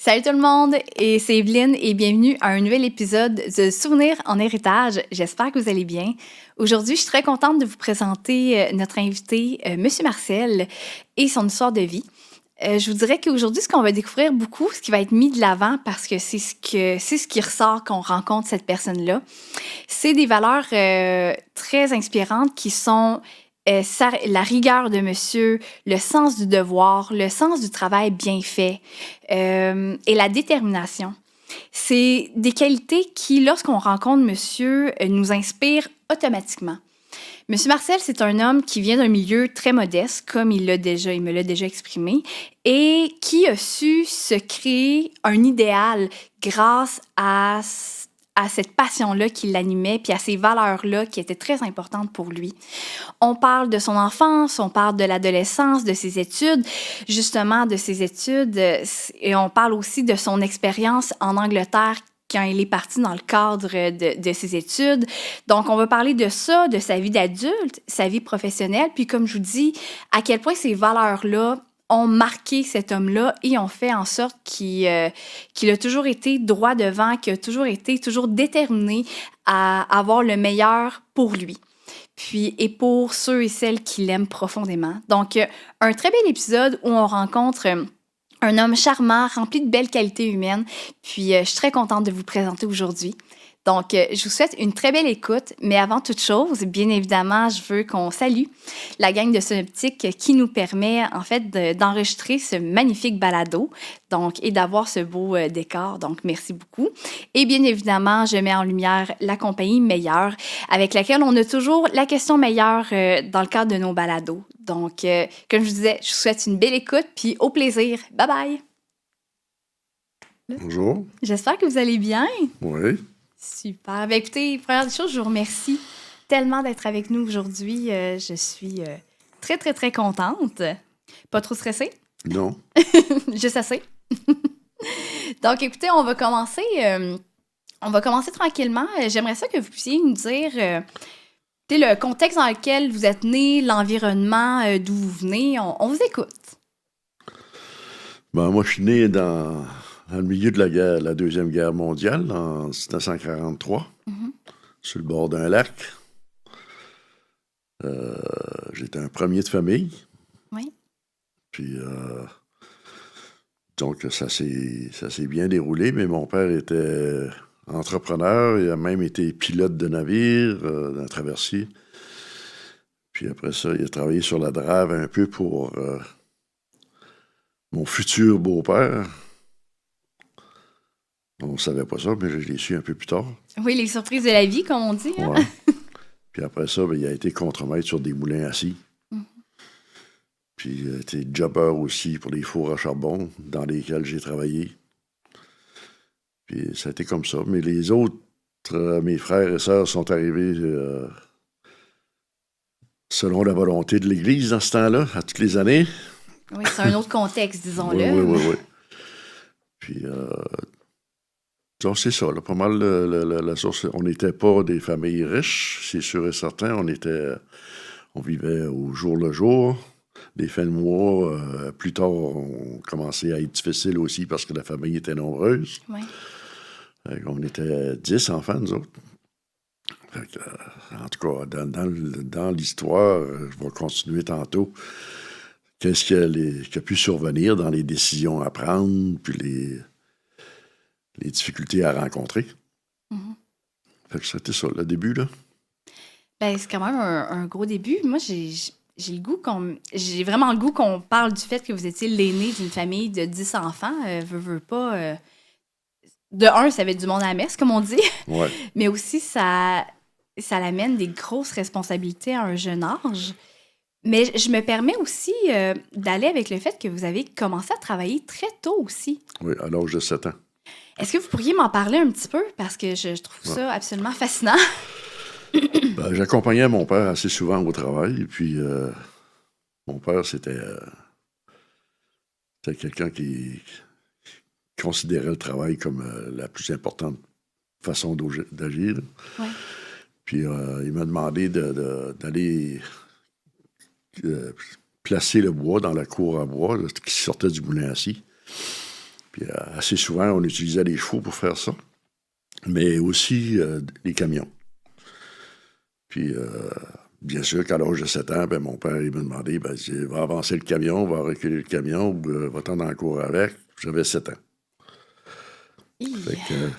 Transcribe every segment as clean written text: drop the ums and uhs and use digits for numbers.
Salut tout le monde, et c'est Evelyne et bienvenue à un nouvel épisode de Souvenirs en héritage. J'espère que vous allez bien. Aujourd'hui, je suis très contente de vous présenter notre invité, Monsieur Marcel, et son histoire de vie. Je vous dirais qu'aujourd'hui, ce qu'on va découvrir beaucoup, ce qui va être mis de l'avant, parce que c'est ce qui ressort quand on rencontre cette personne-là, c'est des valeurs très inspirantes qui sont la rigueur de monsieur, le sens du devoir, le sens du travail bien fait et la détermination. C'est des qualités qui, lorsqu'on rencontre monsieur, nous inspirent automatiquement. Monsieur Marcel, c'est un homme qui vient d'un milieu très modeste, comme il me l'a déjà exprimé, et qui a su se créer un idéal grâce à cette passion-là qui l'animait, puis à ces valeurs-là qui étaient très importantes pour lui. On parle de son enfance, on parle de l'adolescence, de ses études, justement de ses études, et on parle aussi de son expérience en Angleterre quand il est parti dans le cadre de ses études. Donc, on va parler de ça, de sa vie d'adulte, sa vie professionnelle, puis comme je vous dis, à quel point ces valeurs-là ont marqué cet homme-là et ont fait en sorte qu'il a toujours été droit devant, qu'il a toujours été déterminé à avoir le meilleur pour lui. Puis, et pour ceux et celles qui l'aiment profondément. Donc, un très bel épisode où on rencontre un homme charmant, rempli de belles qualités humaines. Puis, je suis très contente de vous le présenter aujourd'hui. Donc, je vous souhaite une très belle écoute, mais avant toute chose, bien évidemment, je veux qu'on salue la gang de Synoptique qui nous permet, en fait, d'enregistrer ce magnifique balado, donc, et d'avoir ce beau décor. Donc, merci beaucoup. Et bien évidemment, je mets en lumière la compagnie Meilleur, avec laquelle on a toujours la question meilleure dans le cadre de nos balados. Donc, comme je vous disais, je vous souhaite une belle écoute, puis au plaisir. Bye bye! Bonjour. J'espère que vous allez bien. Oui. Super. Bien, écoutez, première des choses, je vous remercie tellement d'être avec nous aujourd'hui. Je suis très, très, très contente. Pas trop stressée? Non. Juste assez. Donc, écoutez, on va commencer tranquillement. J'aimerais ça que vous puissiez nous dire le contexte dans lequel vous êtes né, l'environnement d'où vous venez. On vous écoute. Ben, moi, je suis né dans le milieu de la Deuxième Guerre mondiale, en 1943, sur le bord d'un lac. J'étais un premier de famille. Oui. Puis, donc, ça s'est bien déroulé, mais mon père était entrepreneur, il a même été pilote de navire, d'un traversier. Puis après ça, il a travaillé sur la Drave un peu pour mon futur beau-père. On ne savait pas ça, mais je l'ai su un peu plus tard. Oui, les surprises de la vie, comme on dit. Hein? Ouais. Puis après ça, ben, il a été contremaître sur des moulins à scie. Puis il a été jobber aussi pour des fours à charbon dans lesquels j'ai travaillé. Puis ça a été comme ça. Mais les autres, mes frères et sœurs, sont arrivés selon la volonté de l'Église dans ce temps-là, à toutes les années. Oui, c'est un autre contexte, disons-le. Oui. Puis, donc c'est ça, là, pas mal la source. On n'était pas des familles riches, c'est sûr et certain. On vivait au jour le jour. Des fins de mois, plus tard, on commençait à être difficile aussi parce que la famille était nombreuse. Oui. On était 10 enfants, nous autres. Fait que, en tout cas, dans l'histoire, je vais continuer tantôt. Qu'est-ce qui a pu survenir dans les décisions à prendre, puis les difficultés à rencontrer. Fait que c'était ça, le début, là. Ben, c'est quand même un gros début. Moi, j'ai vraiment le goût qu'on parle du fait que vous étiez l'aîné d'une famille de 10 enfants. Veux pas. De un, ça va être du monde à la messe, comme on dit. Ouais. Mais aussi, ça l'amène des grosses responsabilités à un jeune âge. Mais je me permets aussi d'aller avec le fait que vous avez commencé à travailler très tôt aussi. Oui, à l'âge de 7 ans. Est-ce que vous pourriez m'en parler un petit peu? Parce que je trouve ça absolument fascinant. Ben, j'accompagnais mon père assez souvent au travail. Et puis, mon père, c'était quelqu'un qui considérait le travail comme la plus importante façon d'agir. Ouais. Puis, il m'a demandé d'aller placer le bois dans la cour à bois là, qui sortait du moulin à scie. Puis assez souvent, on utilisait les chevaux pour faire ça, mais aussi les camions. Puis, bien sûr qu'à l'âge de 7 ans, mon père il m'a demandé, il va avancer le camion, va reculer le camion, ou va-t'en dans le cours avec. J'avais 7 ans. Fait que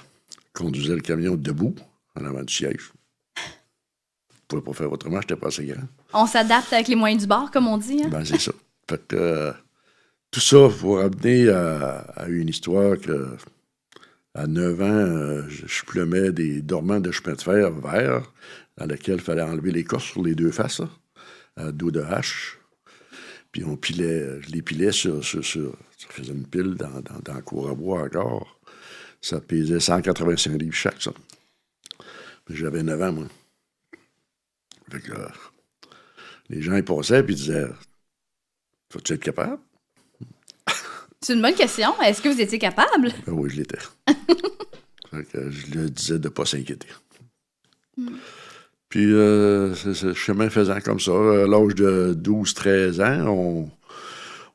conduisais le camion debout, en avant du siège. Je ne pouvais pas faire autrement, je n'étais pas assez grand. On s'adapte avec les moyens du bord, comme on dit. Hein? C'est ça. Fait que tout ça pour amener à une histoire que à 9 ans, je plumais des dormants de chemin de fer verts dans lesquels il fallait enlever l'écorce sur les deux faces, là, à dos de hache. Puis je les pilais sur. Ça faisait une pile dans le cour à bois encore. Ça pesait 185 livres chaque, ça. Mais j'avais 9 ans, moi. Fait que les gens, ils passaient et ils disaient Vas-tu être capable? C'est une bonne question. Est-ce que vous étiez capable? Ben oui, je l'étais. Fait que je lui disais de ne pas s'inquiéter. Puis, chemin faisant comme ça, à l'âge de 12-13 ans,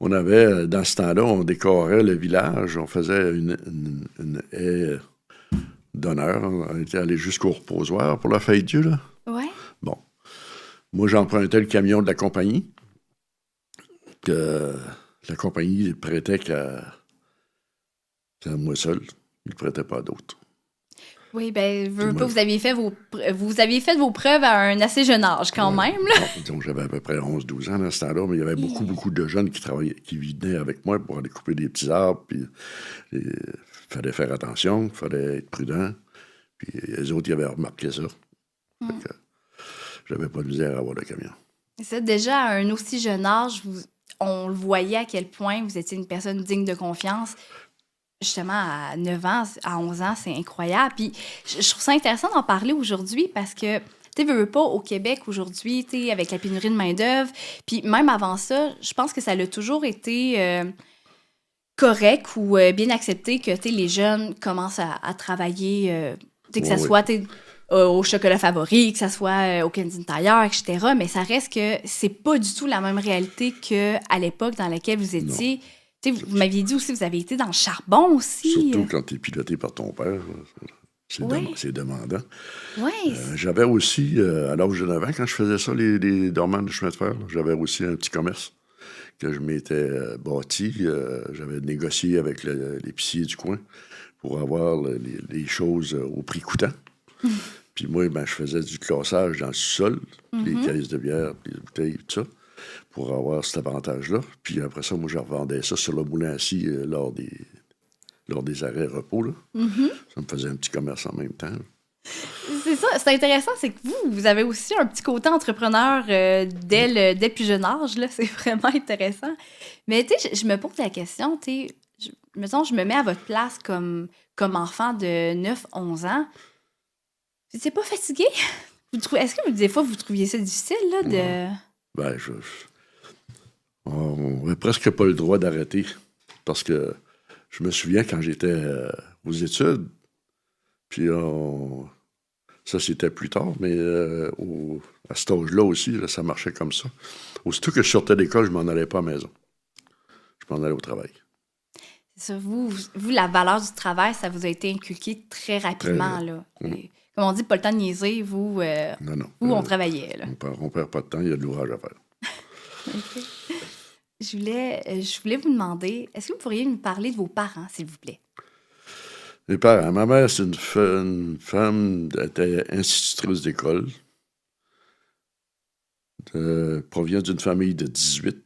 on avait, dans ce temps-là, on décorait le village, on faisait une haie d'honneur. On était allé jusqu'au reposoir pour la fête Dieu, là. Ouais. Bon. Moi, j'empruntais le camion de la compagnie, que la compagnie prêtait qu'à moi seul. Il ne prêtait pas à d'autres. Oui, vous aviez fait vos preuves à un assez jeune âge quand même. Là. Non, donc j'avais à peu près 11-12 ans à ce temps-là, mais il y avait beaucoup de jeunes qui venaient avec moi pour aller couper des petits arbres, puis il fallait faire attention, il fallait être prudent, puis les autres, ils avaient remarqué ça. Fait que j'avais pas de misère à avoir le camion. Ça, déjà, à un aussi jeune âge, on le voyait à quel point vous étiez une personne digne de confiance. Justement, à 9 ans, à 11 ans, c'est incroyable. Puis je trouve ça intéressant d'en parler aujourd'hui parce que, tu veux pas, au Québec aujourd'hui, tu sais, avec la pénurie de main-d'œuvre, puis même avant ça, je pense que ça a toujours été correct ou bien accepté que, tu sais, les jeunes commencent à travailler, tu sais, que ça soit, au chocolat favori, que ça soit au Canadian Tire, etc. Mais ça reste que c'est pas du tout la même réalité qu'à l'époque dans laquelle vous étiez. Vous m'aviez dit aussi que vous avez été dans le charbon aussi. Surtout quand tu es piloté par ton père. C'est demandant. Oui. J'avais aussi, à l'âge de 9 ans, quand je faisais ça, les dormants de chemin de fer, j'avais aussi un petit commerce que je m'étais bâti. J'avais négocié avec l'épicier du coin pour avoir les choses au prix coûtant. Puis moi, je faisais du classage dans le sous-sol, les caisses de bière, les bouteilles, tout ça, pour avoir cet avantage-là. Puis après ça, moi, je revendais ça sur le moulin assis lors des arrêts repos. Là. Ça me faisait un petit commerce en même temps. Là. C'est ça, c'est intéressant, c'est que vous avez aussi un petit côté entrepreneur dès le plus jeune âge, là, c'est vraiment intéressant. Mais tu sais, je me pose la question, tu sais, je me mets à votre place comme enfant de 9-11 ans. Vous n'étiez pas fatigué? Est-ce que des fois, vous trouviez ça difficile, là, de... On n'avait presque pas le droit d'arrêter. Parce que je me souviens quand j'étais aux études, puis ça, c'était plus tard, mais à cet âge-là aussi, là, ça marchait comme ça. Aussitôt que je sortais d'école, je m'en allais pas à la maison. Je m'en allais au travail. C'est ça. Vous, la valeur du travail, ça vous a été inculqué très rapidement, là. Comme on dit, pas le temps de niaiser, vous, on travaillait, là. On perd pas de temps, il y a de l'ouvrage à faire. Okay. Je voulais vous demander, est-ce que vous pourriez nous parler de vos parents, s'il vous plaît? Mes parents, ma mère, c'est une femme, elle était institutrice d'école. Provient d'une famille de 18.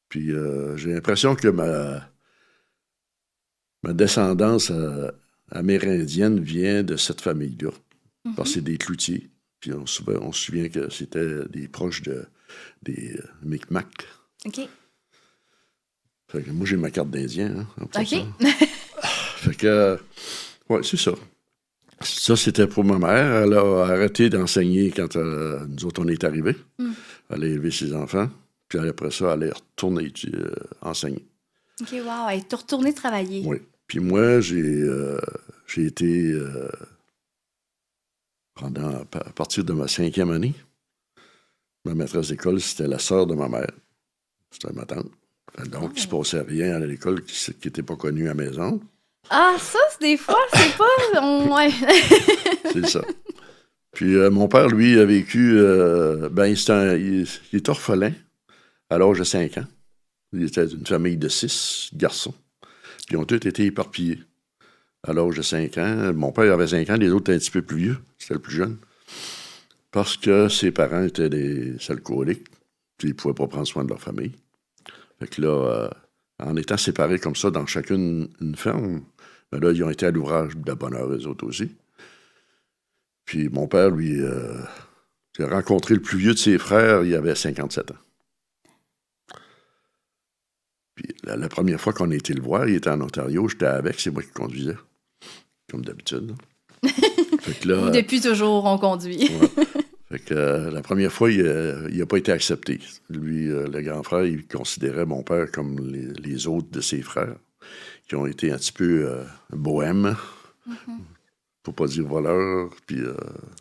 Puis j'ai l'impression que ma descendance amérindienne vient de cette famille-là. Parce que c'est des cloutiers. Puis on se souvient que c'était des proches des Micmacs. OK. Fait que moi, j'ai ma carte d'Indien. Hein, OK. Fait que, ouais, c'est ça. Ça, c'était pour ma mère. Elle a arrêté d'enseigner quand nous autres, on est arrivés. Elle a élevé ses enfants. Puis après ça, elle est retournée enseigner. OK, wow. Elle est retournée travailler. Oui. Puis moi, j'ai été, à partir de ma 5e année, ma maîtresse d'école, c'était la sœur de ma mère. C'était ma tante. Donc, il se passait rien à l'école qui n'était pas connu à la maison. Ah, ça, des fois, c'est pas... Ouais. C'est ça. Puis mon père, lui, a vécu... il est orphelin à l'âge de 5 ans. Il était d'une famille de 6 garçons. Puis ils ont tous été éparpillés à l'âge de 5 ans. Mon père avait 5 ans, les autres étaient un petit peu plus vieux. C'était le plus jeune. Parce que ses parents étaient des alcooliques. Puis ils ne pouvaient pas prendre soin de leur famille. Fait que là, en étant séparés comme ça dans chacune une ferme, ben là, ils ont été à l'ouvrage de bonheur, eux autres aussi. Puis mon père, lui, il a rencontré le plus vieux de ses frères, il avait 57 ans. Puis la première fois qu'on a été le voir, il était en Ontario, j'étais avec, c'est moi qui conduisais, comme d'habitude. Fait que là, Depuis toujours, on conduit. Ouais. Fait que la première fois, il n'a pas été accepté. Lui, le grand frère, il considérait mon père comme les autres de ses frères, qui ont été un petit peu bohèmes, pour pas dire voleurs, puis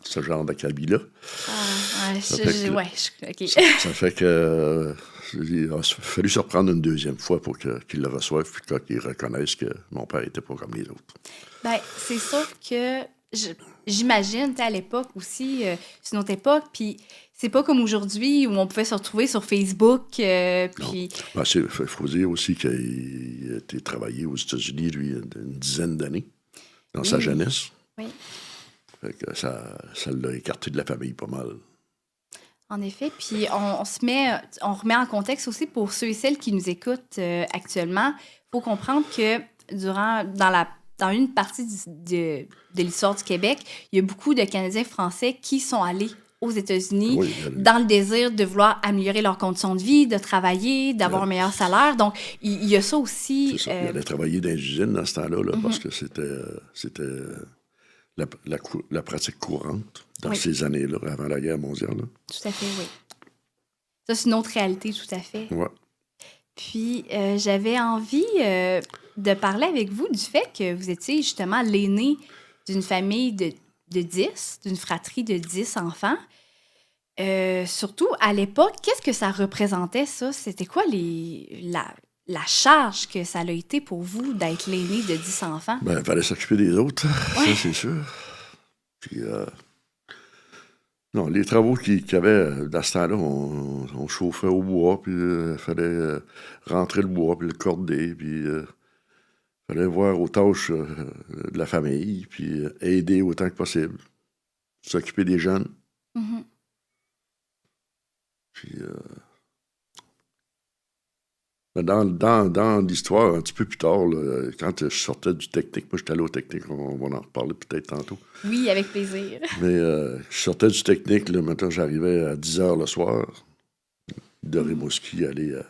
ce genre d'acabit-là. Ah, ouais, OK. Ça fait que il a fallu se reprendre une deuxième fois pour qu'il le reçoive, puis qu'il reconnaisse que mon père n'était pas comme les autres. Ben, c'est sûr que j'imagine, à l'époque aussi, c'est une autre époque, puis c'est pas comme aujourd'hui où on pouvait se retrouver sur Facebook, puis... Ben, il faut dire aussi qu'il a été travaillé aux États-Unis, lui, une dizaine d'années, dans sa jeunesse. Oui. Fait que ça l'a écarté de la famille pas mal. En effet, puis on remet en contexte aussi pour ceux et celles qui nous écoutent actuellement. Il faut comprendre que dans une partie de l'histoire du Québec, il y a beaucoup de Canadiens français qui sont allés aux États-Unis dans le désir de vouloir améliorer leurs conditions de vie, de travailler, d'avoir un meilleur salaire. Donc, il y a ça aussi. C'est ça. Il allait travailler dans les usines dans ce temps-là, parce que c'était la pratique courante dans ces années-là, avant la guerre mondiale. Là. Tout à fait, oui. Ça, c'est une autre réalité, tout à fait. Ouais. Puis, j'avais envie de parler avec vous du fait que vous étiez justement l'aîné d'une famille de 10, d'une fratrie de 10 enfants. Surtout, à l'époque, qu'est-ce que ça représentait, ça? C'était quoi la charge que ça a été pour vous d'être l'aîné de 10 enfants? Ben, il fallait s'occuper des autres, ça, c'est sûr. Puis, non, les travaux qu'il y avait dans ce temps-là, on chauffait au bois, puis il fallait rentrer le bois, puis le corder, puis il fallait voir aux tâches de la famille, puis aider autant que possible, s'occuper des jeunes. Mm-hmm. Puis, dans l'histoire, un petit peu plus tard, là, quand je sortais du technique, moi j'étais allé au technique, on va en reparler peut-être tantôt. Oui, avec plaisir. Mais je sortais du technique, là, maintenant j'arrivais à 10h le soir, de Rimouski, aller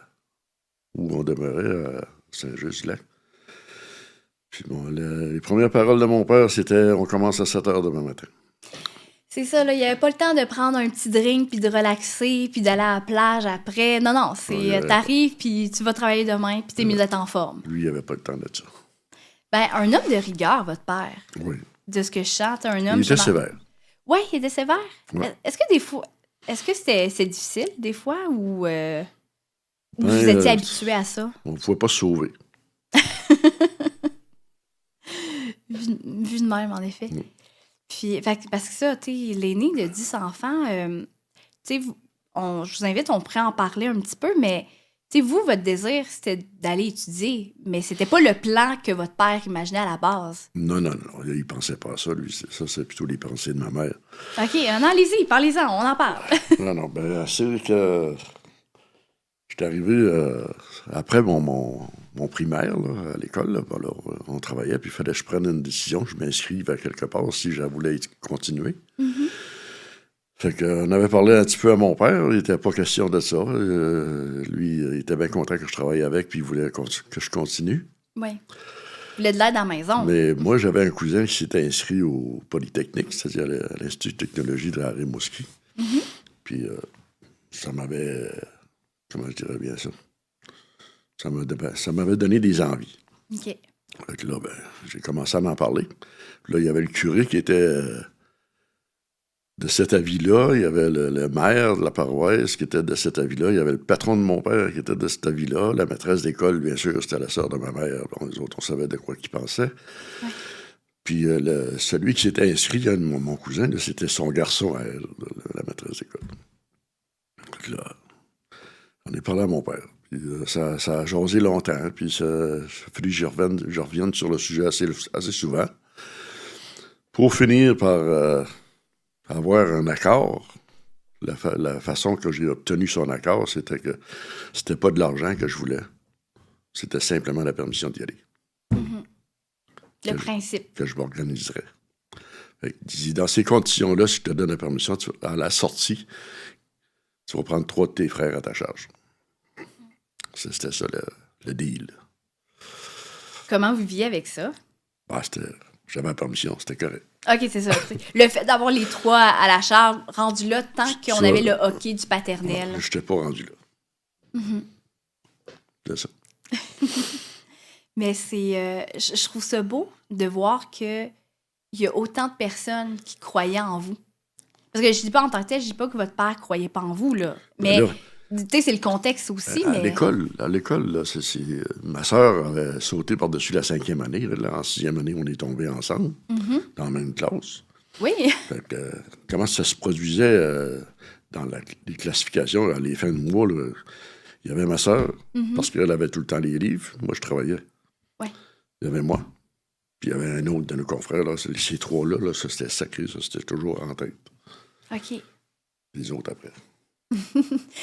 où on demeurait, à Saint-Just-du-Lac. Puis bon, les premières paroles de mon père, c'était « On commence à 7h demain matin ». C'est ça, là, il n'y avait pas le temps de prendre un petit drink, puis de relaxer, puis d'aller à la plage après. Non, c'est t'arrives, puis tu vas travailler demain, puis t'es mieux d'être en forme. Lui, il n'avait pas le temps de ça. Ben, un homme de rigueur, votre père. Oui. De ce que je chante, un homme... Il était sévère. Oui, il était sévère. Ouais. Est-ce que c'est difficile, des fois, ou vous étiez habitué à ça? On ne pouvait pas se sauver. Vu de même, en effet. Puis, parce que ça, tu sais, l'aîné de 10 enfants, tu sais, je vous invite, on pourrait en parler un petit peu, mais, tu sais, vous, votre désir, c'était d'aller étudier, mais c'était pas le plan que votre père imaginait à la base. Non, il pensait pas à ça, lui. Ça, c'est plutôt les pensées de ma mère. OK, non, allez-y, parlez-en, on en parle. Non, ben, c'est que j'étais arrivé après mon primaire, là, à l'école. Là, alors, on travaillait, puis il fallait que je prenne une décision, que je m'inscrive à quelque part si je voulais continuer. Mm-hmm. Fait qu'on avait parlé un petit peu à mon père, il n'était pas question de ça. Lui, il était bien content que je travaille avec, puis il voulait que je continue. Oui. Vous voulez de l'aide à la maison. Mais moi, j'avais un cousin qui s'était inscrit au Polytechnique, c'est-à-dire à l'Institut de technologie de Rimouski. Mm-hmm. Puis ça m'avait... Comment je dirais bien ça? Ça m'avait donné des envies. OK. Fait que là, ben, j'ai commencé à m'en parler. Puis là, il y avait le curé qui était de cet avis-là, il y avait le maire de la paroisse qui était de cet avis-là, il y avait le patron de mon père qui était de cet avis-là, la maîtresse d'école, bien sûr, c'était la sœur de ma mère. Bon, les autres, on savait de quoi qu'ils pensaient. Ouais. Puis celui qui s'était inscrit, mon cousin, là, c'était son garçon à elle, la maîtresse d'école. Donc là, on est parlé à mon père. Puis, ça a jasé longtemps, puis ça a fallu que je revienne sur le sujet assez souvent. Pour finir par avoir un accord, la façon que j'ai obtenu son accord, c'était que c'était pas de l'argent que je voulais. C'était simplement la permission d'y aller. Le principe. Que je m'organiserais. Fait que, il dit, dans ces conditions-là, si je te donne la permission, à la sortie, tu vas prendre 3 de tes frères à ta charge. C'était ça le deal. Comment vous viviez avec ça? Ah, j'avais la permission, c'était correct. OK, c'est ça. Le fait d'avoir les 3 à la charge, rendu là, tant qu'on avait le hockey du paternel. Je n'étais pas rendu là. C'est ça. Mais je trouve ça beau de voir qu'il y a autant de personnes qui croyaient en vous. Parce que je dis pas en tant que tel, je dis pas que votre père croyait pas en vous, là. Mais, tu sais, c'est le contexte aussi, à l'école, là, ma sœur avait sauté par-dessus la 5e année. Là, en 6e année, on est tombés ensemble, dans la même classe. Oui. Fait que, comment ça se produisait dans les classifications, à les fins de mois, là, il y avait ma sœur, parce qu'elle avait tout le temps les livres. Moi, je travaillais. Ouais. Il y avait moi. Puis il y avait un autre de nos confrères. Là, ces 3-là, là, ça, c'était sacré. Ça, c'était toujours en tête. OK. Les autres après.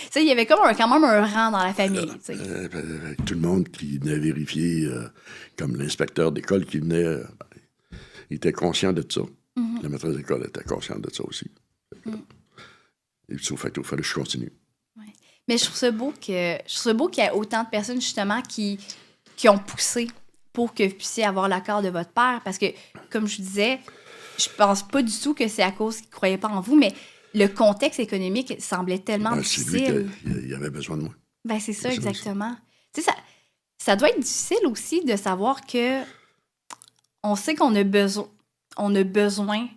Ça, il y avait comme quand même un rang dans la famille. Avec tout le monde qui venait vérifier, comme l'inspecteur d'école qui venait, il était conscient de ça. La maîtresse d'école était consciente de ça aussi. Et puis, il fallait que je continue. Ouais. Mais je trouve ça beau qu'il y ait autant de personnes, justement, qui ont poussé pour que vous puissiez avoir l'accord de votre père. Parce que, comme je vous disais, je pense pas du tout que c'est à cause qu'il ne croyait pas en vous, mais le contexte économique semblait tellement difficile. C'est lui qui avait besoin de moi. Ben, c'est ça, exactement. Tu sais, ça doit être difficile aussi de savoir que on sait qu'on a besoin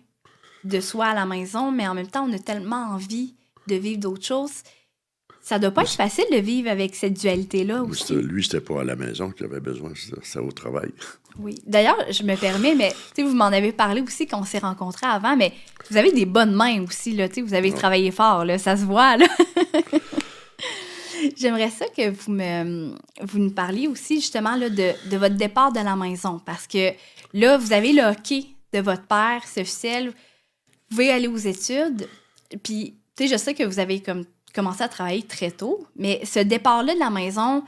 de soi à la maison, mais en même temps, on a tellement envie de vivre d'autres choses. Ça doit pas être facile de vivre avec cette dualité-là aussi. Lui, c'était pas à la maison qu'il avait besoin, c'était au travail. Oui. D'ailleurs, je me permets, mais vous m'en avez parlé aussi quand on s'est rencontrés avant, mais vous avez des bonnes mains aussi, là, vous avez travaillé fort, là, ça se voit, là. J'aimerais ça que vous nous parliez aussi, justement, là, de votre départ de la maison, parce que là, vous avez le hockey de votre père, c'est officiel, vous pouvez aller aux études, puis, je sais que vous avez commencé à travailler très tôt, mais ce départ-là de la maison,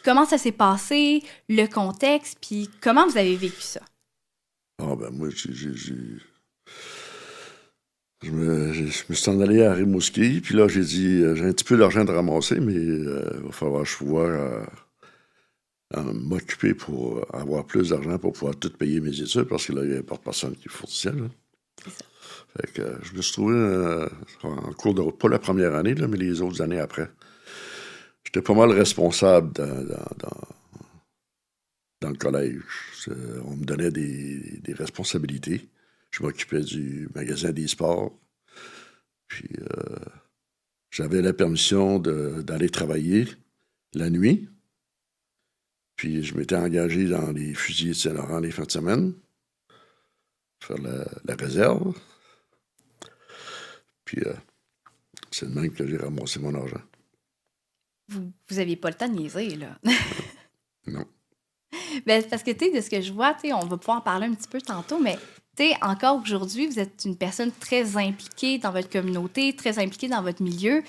comment ça s'est passé, le contexte, puis comment vous avez vécu ça? Ah, ben moi, je me suis en allé à Rimouski, puis là, j'ai dit, j'ai un petit peu d'argent de ramasser, mais il va falloir que je pouvoir m'occuper pour avoir plus d'argent pour pouvoir tout payer mes études, parce que là, il n'y avait pas personne qui fournissait, là. C'est ça. Fait que je me suis trouvé en cours de route, pas la première année, là, mais les autres années après. J'étais pas mal responsable dans le collège. On me donnait des responsabilités. Je m'occupais du magasin des sports. Puis j'avais la permission d'aller travailler la nuit. Puis je m'étais engagé dans les fusiliers de Saint-Laurent les fins de semaine, faire la réserve. Puis c'est le même que j'ai ramassé mon argent. Vous n'aviez pas le temps de niaiser, là. Non. Ben, parce que, de ce que je vois, on va pouvoir en parler un petit peu tantôt, mais, encore aujourd'hui, vous êtes une personne très impliquée dans votre communauté, très impliquée dans votre milieu,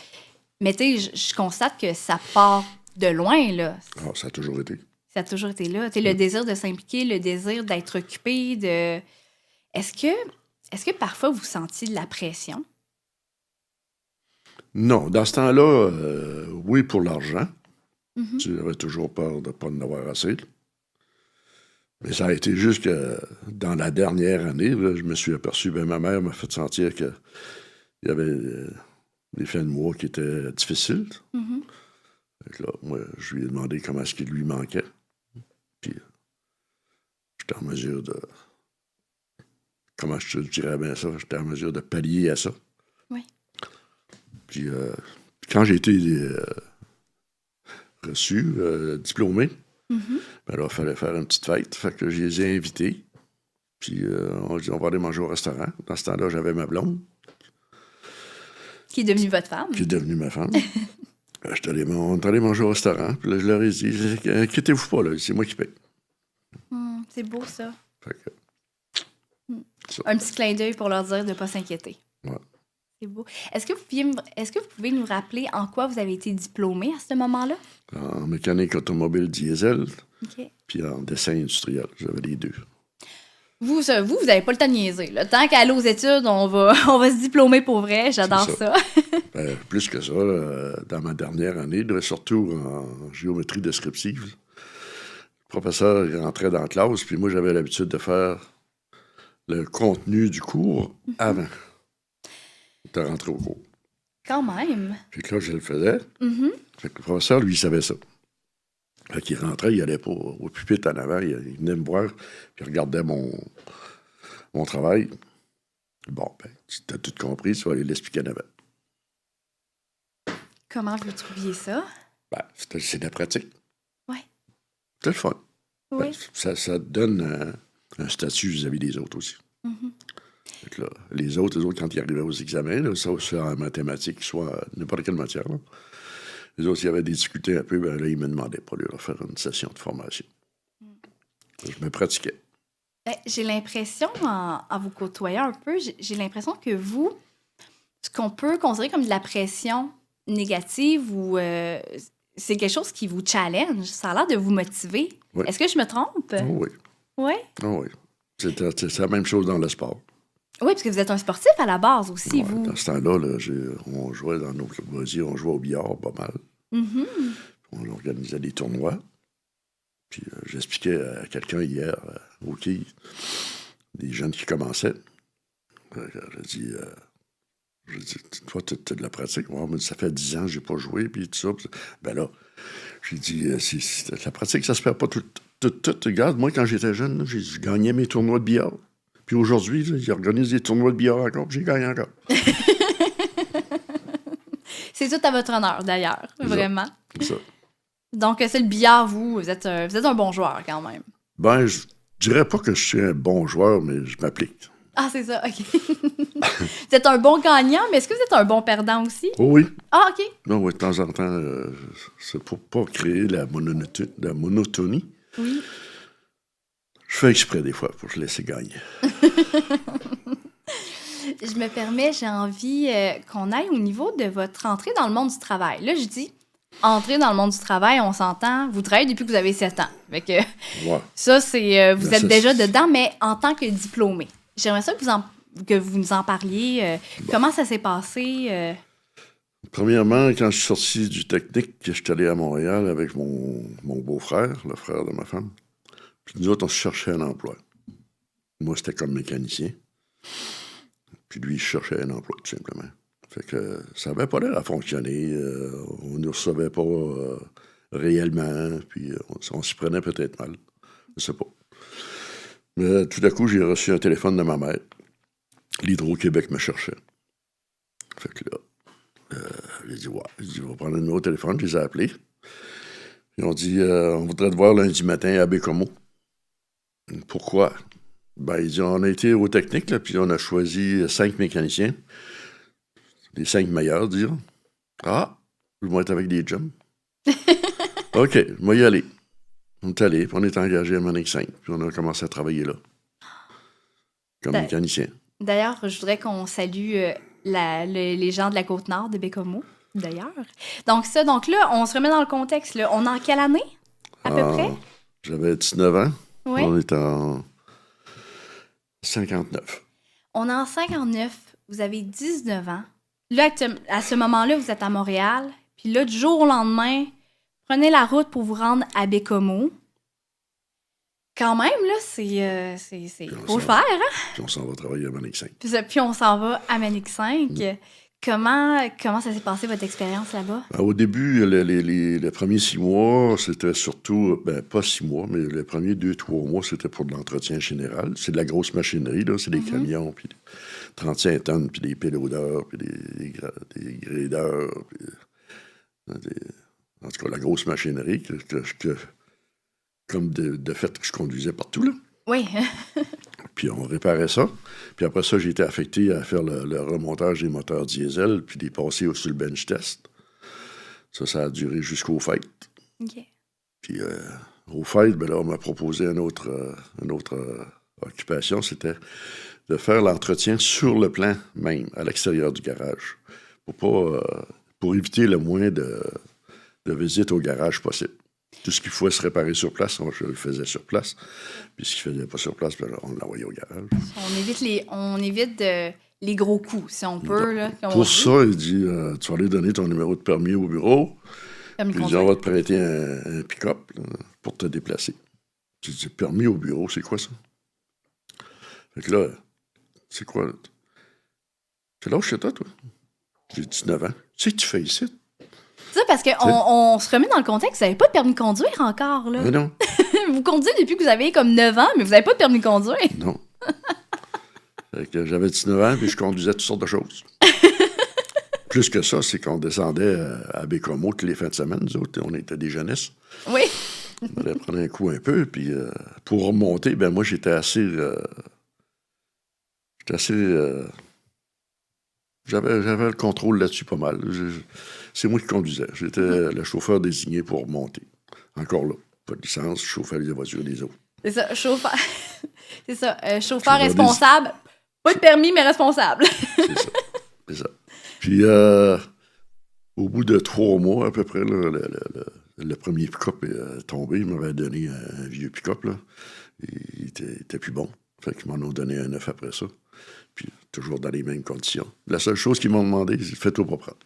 mais, je constate que ça part de loin, là. Ah, ça a toujours été. Ça a toujours été là. Le désir de s'impliquer, le désir d'être occupé, de... Est-ce que parfois vous sentiez de la pression? Non, dans ce temps-là, oui, pour l'argent. J'avais toujours peur de ne pas en avoir assez. Mais ça a été juste que dans la dernière année, là, je me suis aperçu, ma mère m'a fait sentir qu'il y avait des fins de mois qui étaient difficiles. Fait que là, moi, je lui ai demandé comment est-ce qu'il lui manquait. Puis, j'étais en mesure de... Comment je dirais bien ça? J'étais en mesure de pallier à ça. Oui. Puis quand j'ai été reçu, diplômé, ben là, il fallait faire une petite fête. Fait que je les ai invités. Puis on a dit, on va aller manger au restaurant. Dans ce temps-là, j'avais ma blonde. Qui est devenue votre femme. Qui est devenue ma femme. On est allé manger au restaurant. Puis là, je leur ai dit, inquiétez-vous pas, là, c'est moi qui paye. C'est beau, ça. Fait que, ça. Un petit clin d'œil pour leur dire de ne pas s'inquiéter. Ouais. C'est beau. Est-ce que vous pouvez nous rappeler en quoi vous avez été diplômé à ce moment-là? En mécanique automobile diesel, OK. puis en dessin industriel. J'avais les deux. Vous n'avez pas le temps de niaiser. Là. Tant qu'à aller aux études, on va se diplômer pour vrai. J'adore ça. Ben, plus que ça, dans ma dernière année, surtout en géométrie descriptive, le professeur il rentrait dans la classe, puis moi, j'avais l'habitude de faire le contenu du cours avant de rentrer au cours. Quand même. Puis que là, je le faisais. Fait que le professeur, lui, il savait ça. Fait qu'il rentrait, il allait pas au pupitre en avant, il venait me voir, puis il regardait mon travail. Bon, ben, tu as tout compris, tu vas aller l'expliquer en avant. Comment vous trouviez ça? Ben, c'est de la pratique. Oui. C'est le fun. Oui. Ben, ça te donne un statut vis-à-vis des autres aussi. Fait que là, les autres, quand ils arrivaient aux examens, là, soit en mathématiques, soit en n'importe quelle matière, là, les autres, s'il y avait des difficultés un peu, ben là, ils me demandaient pour leur faire une session de formation. Je me pratiquais. J'ai l'impression, en vous côtoyant un peu, j'ai l'impression que vous, ce qu'on peut considérer comme de la pression négative ou c'est quelque chose qui vous challenge, ça a l'air de vous motiver. Oui. Est-ce que je me trompe? Oh oui. Oui? Oh oui. C'est la même chose dans le sport. Oui, parce que vous êtes un sportif à la base aussi, Ouais, vous. dans ce temps-là, on jouait dans nos loisirs, on jouait au billard pas mal. On organisait des tournois. Puis j'expliquais à quelqu'un hier, au quai, des jeunes qui commençaient. J'ai dit, toi, tu as de la pratique. Ouais, mais ça fait 10 ans que j'ai pas joué, puis tout ça. Ben là, j'ai dit, la pratique, ça se perd pas tout. Regarde, moi, quand j'étais jeune, je gagnais mes tournois de billard. Puis aujourd'hui, j'organise des tournois de billard encore, puis j'ai gagné encore. C'est tout à votre honneur, d'ailleurs, vraiment. C'est ça. Donc, c'est le billard, vous êtes un bon joueur, quand même. Ben, je dirais pas que je suis un bon joueur, mais je m'applique. Ah, c'est ça, OK. Vous êtes un bon gagnant, mais est-ce que vous êtes un bon perdant aussi? Oh oui. Ah, OK. Non, oui, de temps en temps, c'est pour pas créer la monotonie. Oui. Je fais exprès des fois pour se laisser gagner. Je me permets, j'ai envie qu'on aille au niveau de votre entrée dans le monde du travail. Là, je dis, entrer dans le monde du travail, on s'entend, vous travaillez depuis que vous avez 7 ans. Fait que, Ouais. ça, c'est vous Ben, êtes déjà dedans, mais en tant que diplômé. J'aimerais ça que vous nous en parliez. Comment ça s'est passé? Premièrement, quand je suis sorti du technique, je suis allé à Montréal avec mon beau-frère, le frère de ma femme. Puis nous autres, on se cherchait un emploi. Moi, c'était comme mécanicien. Puis lui, il cherchait un emploi, tout simplement. Fait que ça n'avait pas l'air à fonctionner. On ne recevait pas réellement. Puis on s'y prenait peut-être mal. Je sais pas. Mais tout à coup, j'ai reçu un téléphone de ma mère. L'Hydro-Québec me cherchait. Fait que là, j'ai dit, ouais. J'ai dit, je vais prendre un numéro de téléphone. Je les ai appelés. Ils ont dit, on voudrait te voir lundi matin à Bécomo. Pourquoi? Ben, ils dit, on a été au technique, là, puis on a choisi 5 mécaniciens. Les 5 meilleurs, disons. Ah, ils vont être avec des jumps. OK, je vais y aller. On est allé, puis on est engagé à Manic 5, puis on a commencé à travailler là. Comme mécanicien. D'ailleurs, je voudrais qu'on salue les gens de la Côte-Nord de Bécomo, d'ailleurs. Donc là, on se remet dans le contexte. Là. On est en quelle année, à peu près? J'avais 19 ans. Oui. On est en 59. On est en 59. Vous avez 19 ans. Là, à ce moment-là, vous êtes à Montréal. Puis là, du jour au lendemain, prenez la route pour vous rendre à Bécomo. Quand même, là, c'est faut le faire, hein? Puis on s'en va travailler à Manic 5. Puis on s'en va à Manic 5. Comment ça s'est passé, votre expérience là-bas? Au début, les premiers 6 mois, c'était surtout, pas 6 mois, mais les premiers 2, 3 mois, c'était pour de l'entretien général. C'est de la grosse machinerie, là. C'est des camions, puis 35 tonnes, puis des péloadeurs, puis des gradeurs, puis en tout cas, la grosse machinerie comme de fait, je conduisais partout, là. Oui. Puis on réparait ça. Puis après ça, j'ai été affecté à faire le remontage des moteurs diesel, puis des passer sur le bench test. Ça a duré jusqu'aux fêtes. OK. Puis aux fêtes, là, on m'a proposé une autre occupation, c'était de faire l'entretien sur le plan même, à l'extérieur du garage, pour éviter le moins de visites au garage possible. Tout ce qu'il faut se réparer sur place, je le faisais sur place. Puis ce qu'il ne faisait pas sur place, on l'envoyait au garage. On évite les gros coups, si on peut. Là, pour ça, il dit, tu vas aller donner ton numéro de permis au bureau. Puis il dit, on va te prêter un pick-up là, pour te déplacer. J'ai dit, permis au bureau, c'est quoi ça? Fait que là, c'est quoi? Là? Quel âge c'est toi? J'ai 19 ans. Tu sais que tu fais ici? C'est ça, parce qu'on se remet dans le contexte, vous n'avez pas de permis de conduire encore, là. Mais non. Vous conduisez depuis que vous avez comme 9 ans, mais vous n'avez pas de permis de conduire. Non. Fait que j'avais 19 ans, puis je conduisais toutes sortes de choses. Plus que ça, c'est qu'on descendait à Bécomo tous les fins de semaine, nous autres, on était des jeunesses. Oui. On allait prendre un coup un peu, puis pour remonter, moi, j'étais assez... J'avais le contrôle là-dessus pas mal. C'est moi qui conduisais. J'étais le chauffeur désigné pour remonter. Encore là, pas de licence, je chauffais les voitures des autres. C'est ça, chauffeur. C'est ça, chauffeur responsable. Pas de permis, mais responsable. C'est ça. Puis, au bout de 3 mois, à peu près, là, le premier pick-up est tombé. Il m'avait donné un vieux pick-up. Là. Il était plus bon. Fait qu'ils m'en ont donné un neuf après ça. Puis, toujours dans les mêmes conditions. La seule chose qu'ils m'ont demandé, c'est fais-toi pas prendre.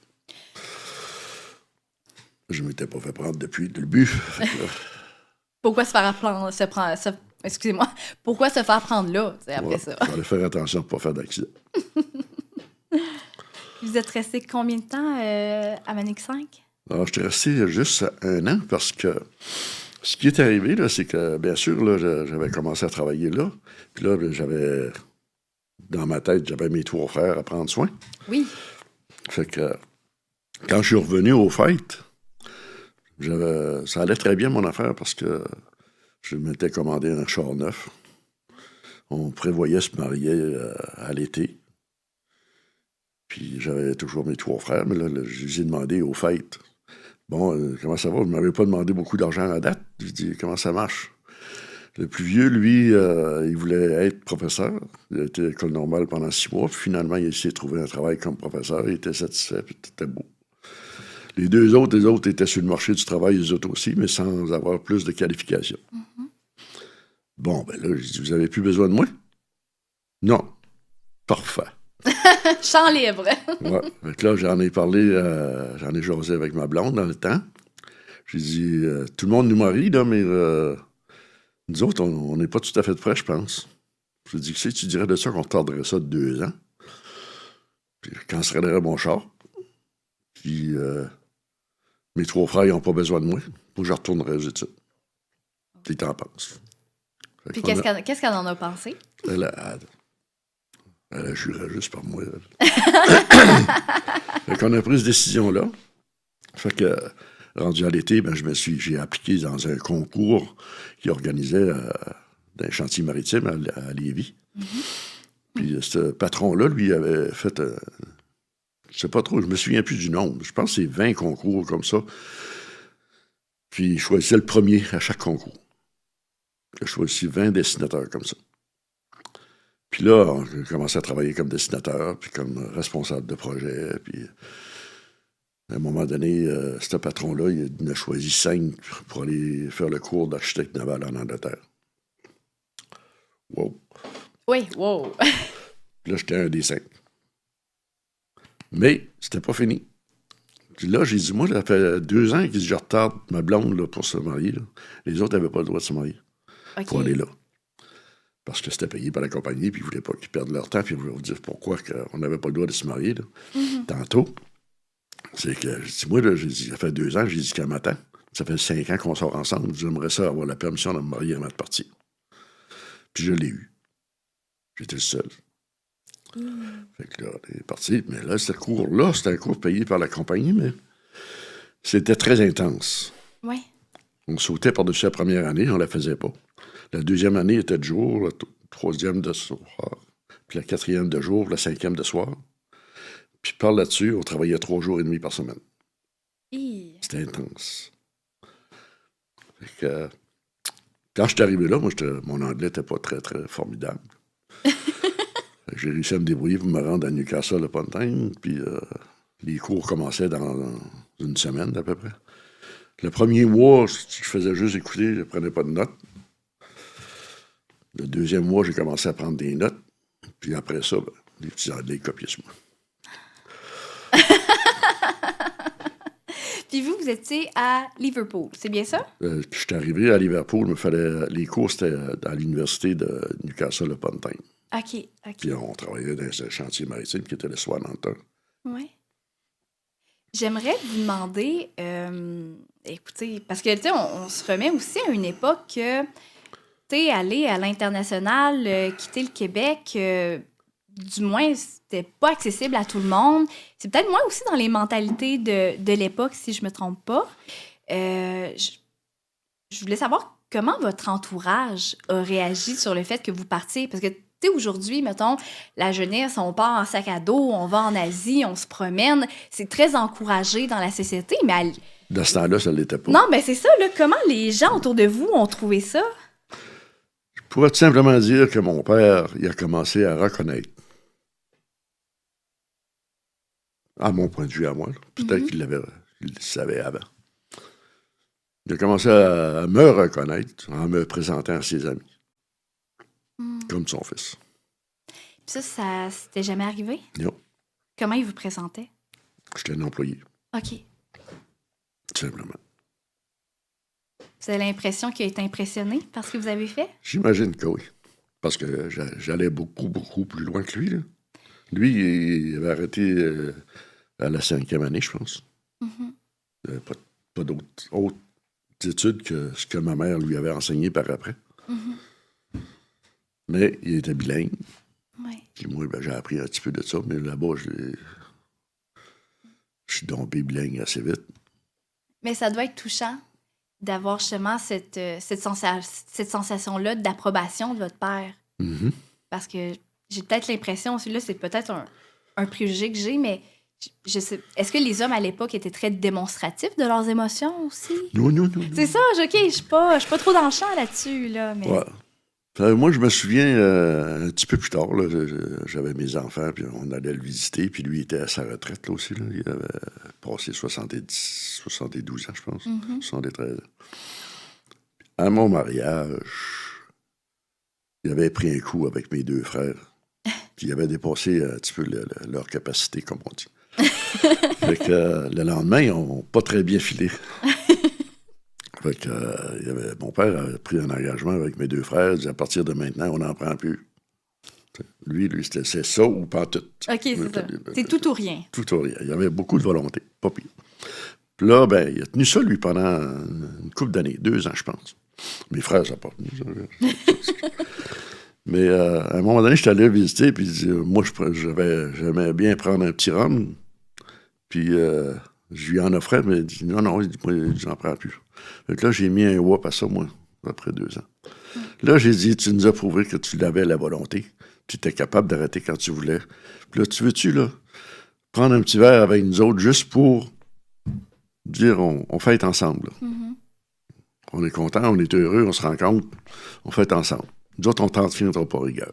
Je ne m'étais pas fait prendre depuis le début. Pourquoi se faire prendre? Excusez-moi. Pourquoi se faire prendre là, après ça? Il fallait faire attention pour ne pas faire d'accident. Vous êtes resté combien de temps à Manic 5? Alors, je suis resté juste 1 an parce que ce qui est arrivé, là, c'est que, bien sûr, là, j'avais commencé à travailler là. Puis là, dans ma tête, j'avais mes 3 frères à prendre soin. Oui. Fait que quand je suis revenu aux fêtes, ça allait très bien, mon affaire, parce que je m'étais commandé un char neuf. On prévoyait se marier à l'été. Puis j'avais toujours mes 3 frères, mais là, je les ai demandé aux fêtes. Bon, comment ça va? Vous ne m'avez pas demandé beaucoup d'argent à date. Je dis, comment ça marche? Le plus vieux, lui, il voulait être professeur. Il a été à l'école normale pendant 6 mois. Puis finalement, il s'est trouvé un travail comme professeur. Il était satisfait, puis c'était beau. Les autres étaient sur le marché du travail, les autres aussi, mais sans avoir plus de qualifications. Mm-hmm. Bon, là, je dis, vous n'avez plus besoin de moi? Non. Parfait. Champ libre. Ouais. Fait que là, j'en ai jasé avec ma blonde dans le temps. J'ai dit, tout le monde nous marie, là, mais nous autres, on n'est pas tout à fait prêts, je pense. J'ai dit, tu dirais de ça qu'on retarderait ça de 2 ans. Puis quand serait mon char. Puis mes 3 frères, ils n'ont pas besoin de moi. Faut que je retournerai aux études. Puis t'en penses. Puis qu'est-ce qu'elle en a pensé? Elle a juré juste par moi. Fait qu'on a pris cette décision-là. Fait que, rendu à l'été, j'ai appliqué dans un concours qui organisait d'un chantier maritime à Lévis. Mm-hmm. Puis ce patron-là, lui, avait fait... je sais pas trop, je me souviens plus du nombre. Je pense que c'est 20 concours comme ça. Puis il choisissait le premier à chaque concours. Il a choisi 20 dessinateurs comme ça. Puis là, on a commencé à travailler comme dessinateur, puis comme responsable de projet. Puis à un moment donné, ce patron-là, il en a choisi 5 pour aller faire le cours d'architecte naval en Angleterre. Wow. Oui, wow. Puis là, j'étais un des 5. Mais c'était pas fini. Puis là, j'ai dit, moi, ça fait 2 ans que je retarde ma blonde là, pour se marier. Là. Les autres n'avaient pas le droit de se marier. Okay. Pour aller là. Parce que c'était payé par la compagnie, puis ils ne voulaient pas qu'ils perdent leur temps, puis ils voulaient vous dire pourquoi on n'avait pas le droit de se marier, là. Tantôt. C'est que, je dis, moi, là, j'ai dit, ça fait 2 ans, j'ai dit qu'à matin, ça fait 5 ans qu'on sort ensemble, j'aimerais ça avoir la permission de me marier avant de partir. Puis je l'ai eu. J'étais le seul. Fait que là, on est parti. Mais là, ce cours-là, c'était un cours payé par la compagnie, mais c'était très intense. Oui. On sautait par-dessus la première année, on la faisait pas. La deuxième année était de jour, la troisième de soir, puis la quatrième de jour, la cinquième de soir. Puis par là-dessus, on travaillait 3 jours et demi par semaine. C'était intense. Fait que, quand je suis arrivé là, moi, mon anglais n'était pas très, très formidable. J'ai réussi à me débrouiller pour me rendre à Newcastle upon Tyne, puis les cours commençaient dans une semaine à peu près. Le premier mois, je faisais juste écouter, je ne prenais pas de notes. Le deuxième mois, j'ai commencé à prendre des notes, puis après ça, les petits anglais copiaient sur moi. Puis vous étiez à Liverpool, c'est bien ça? Je suis arrivé à Liverpool, les cours, c'était à l'université de Newcastle upon Tyne. OK. Puis on travaillait dans un chantier maritime qui était le Swanhampton. Oui. J'aimerais vous demander, écoutez, parce que, tu sais, on se remet aussi à une époque que, tu sais, aller à l'international, quitter le Québec, du moins, c'était pas accessible à tout le monde. C'est peut-être moins aussi dans les mentalités de l'époque, si je me trompe pas. Je voulais savoir comment votre entourage a réagi sur le fait que vous partiez, parce que, tu sais, aujourd'hui, mettons, la jeunesse, on part en sac à dos, on va en Asie, on se promène. C'est très encouragé dans la société, mais... Dans ce temps-là, ça ne l'était pas. Non, mais c'est ça, là. Comment les gens autour de vous ont trouvé ça? Je pourrais tout simplement dire que mon père, il a commencé à reconnaître. À mon point de vue, à moi. Peut-être qu'il le savait avant. Il a commencé à me reconnaître en me présentant à ses amis. Comme son fils. Puis ça s'était jamais arrivé? Non. Comment il vous présentait? J'étais un employé. OK. Tout simplement. Vous avez l'impression qu'il a été impressionné par ce que vous avez fait? J'imagine que oui. Parce que j'allais beaucoup, beaucoup plus loin que lui, là. Lui, il avait arrêté à la 5e année, je pense. Pas d'autres études que ce que ma mère lui avait enseigné par après. Mais il était bilingue. Oui. Puis moi, j'ai appris un petit peu de ça, mais là-bas, je suis tombé bilingue assez vite. Mais ça doit être touchant d'avoir justement cette sensation-là d'approbation de votre père. Parce que j'ai peut-être l'impression, là, c'est peut-être un préjugé que j'ai, mais je sais, est-ce que les hommes à l'époque étaient très démonstratifs de leurs émotions aussi? Non. C'est ça, OK, je suis pas trop dans le champ là-dessus, là, mais... Ouais. Moi, je me souviens, un petit peu plus tard, là, j'avais mes enfants, puis on allait le visiter, puis lui était à sa retraite, là aussi. Là. Il avait passé 72 ans, je pense. 73 ans. À mon mariage, il avait pris un coup avec mes 2 frères, puis il avait dépassé un petit peu leur capacité, comme on dit. Fait que le lendemain, ils n'ont pas très bien filé. Fait que, mon père a pris un engagement avec mes 2 frères. Il dit, à partir de maintenant, on n'en prend plus. Lui, c'est ça ou pas tout. OK, c'est ça. C'est tout ou rien. Tout ou rien. Il avait beaucoup de volonté. Pas pire. Puis là, il a tenu ça, lui, pendant une couple d'années. 2 ans, je pense. Mes frères, ça n'a pas tenu ça. Mais à un moment donné, je suis allé le visiter, puis moi, j'aimais bien prendre un petit rhum. Puis je lui en offrais, mais il dit non, j'en prends plus. Fait que là, j'ai mis un whoop à ça, moi, après 2 ans. Là, j'ai dit, tu nous as prouvé que tu l'avais la volonté. Tu étais capable d'arrêter quand tu voulais. Puis là, tu veux-tu, là, prendre un petit verre avec nous autres juste pour dire, on fête ensemble. On est content, on est heureux, on se rencontre, on fête ensemble. Nous autres, on t'en tiendra pas rigueur.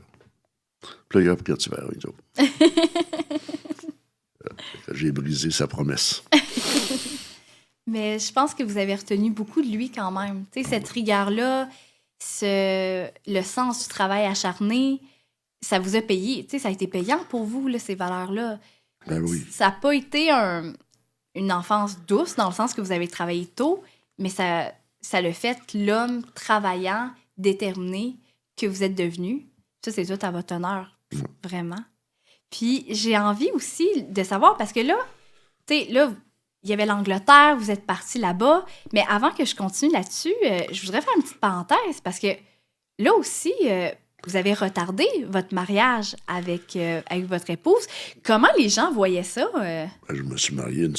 Puis là, il a pris un petit verre avec nous autres. J'ai brisé sa promesse. Mais je pense que vous avez retenu beaucoup de lui quand même. Tu sais, cette rigueur-là, le sens du travail acharné, ça vous a payé. Tu sais, ça a été payant pour vous, là, ces valeurs-là. Ben oui. Ça n'a pas été une enfance douce, dans le sens que vous avez travaillé tôt, mais ça le fait l'homme travaillant, déterminé, que vous êtes devenu. Ça, c'est tout à votre honneur, vraiment. Puis j'ai envie aussi de savoir, parce que là, tu sais, là, il y avait l'Angleterre, vous êtes parti là-bas, mais avant que je continue là-dessus, je voudrais faire une petite parenthèse, parce que là aussi, vous avez retardé votre mariage avec votre épouse. Comment les gens voyaient ça? Je me suis marié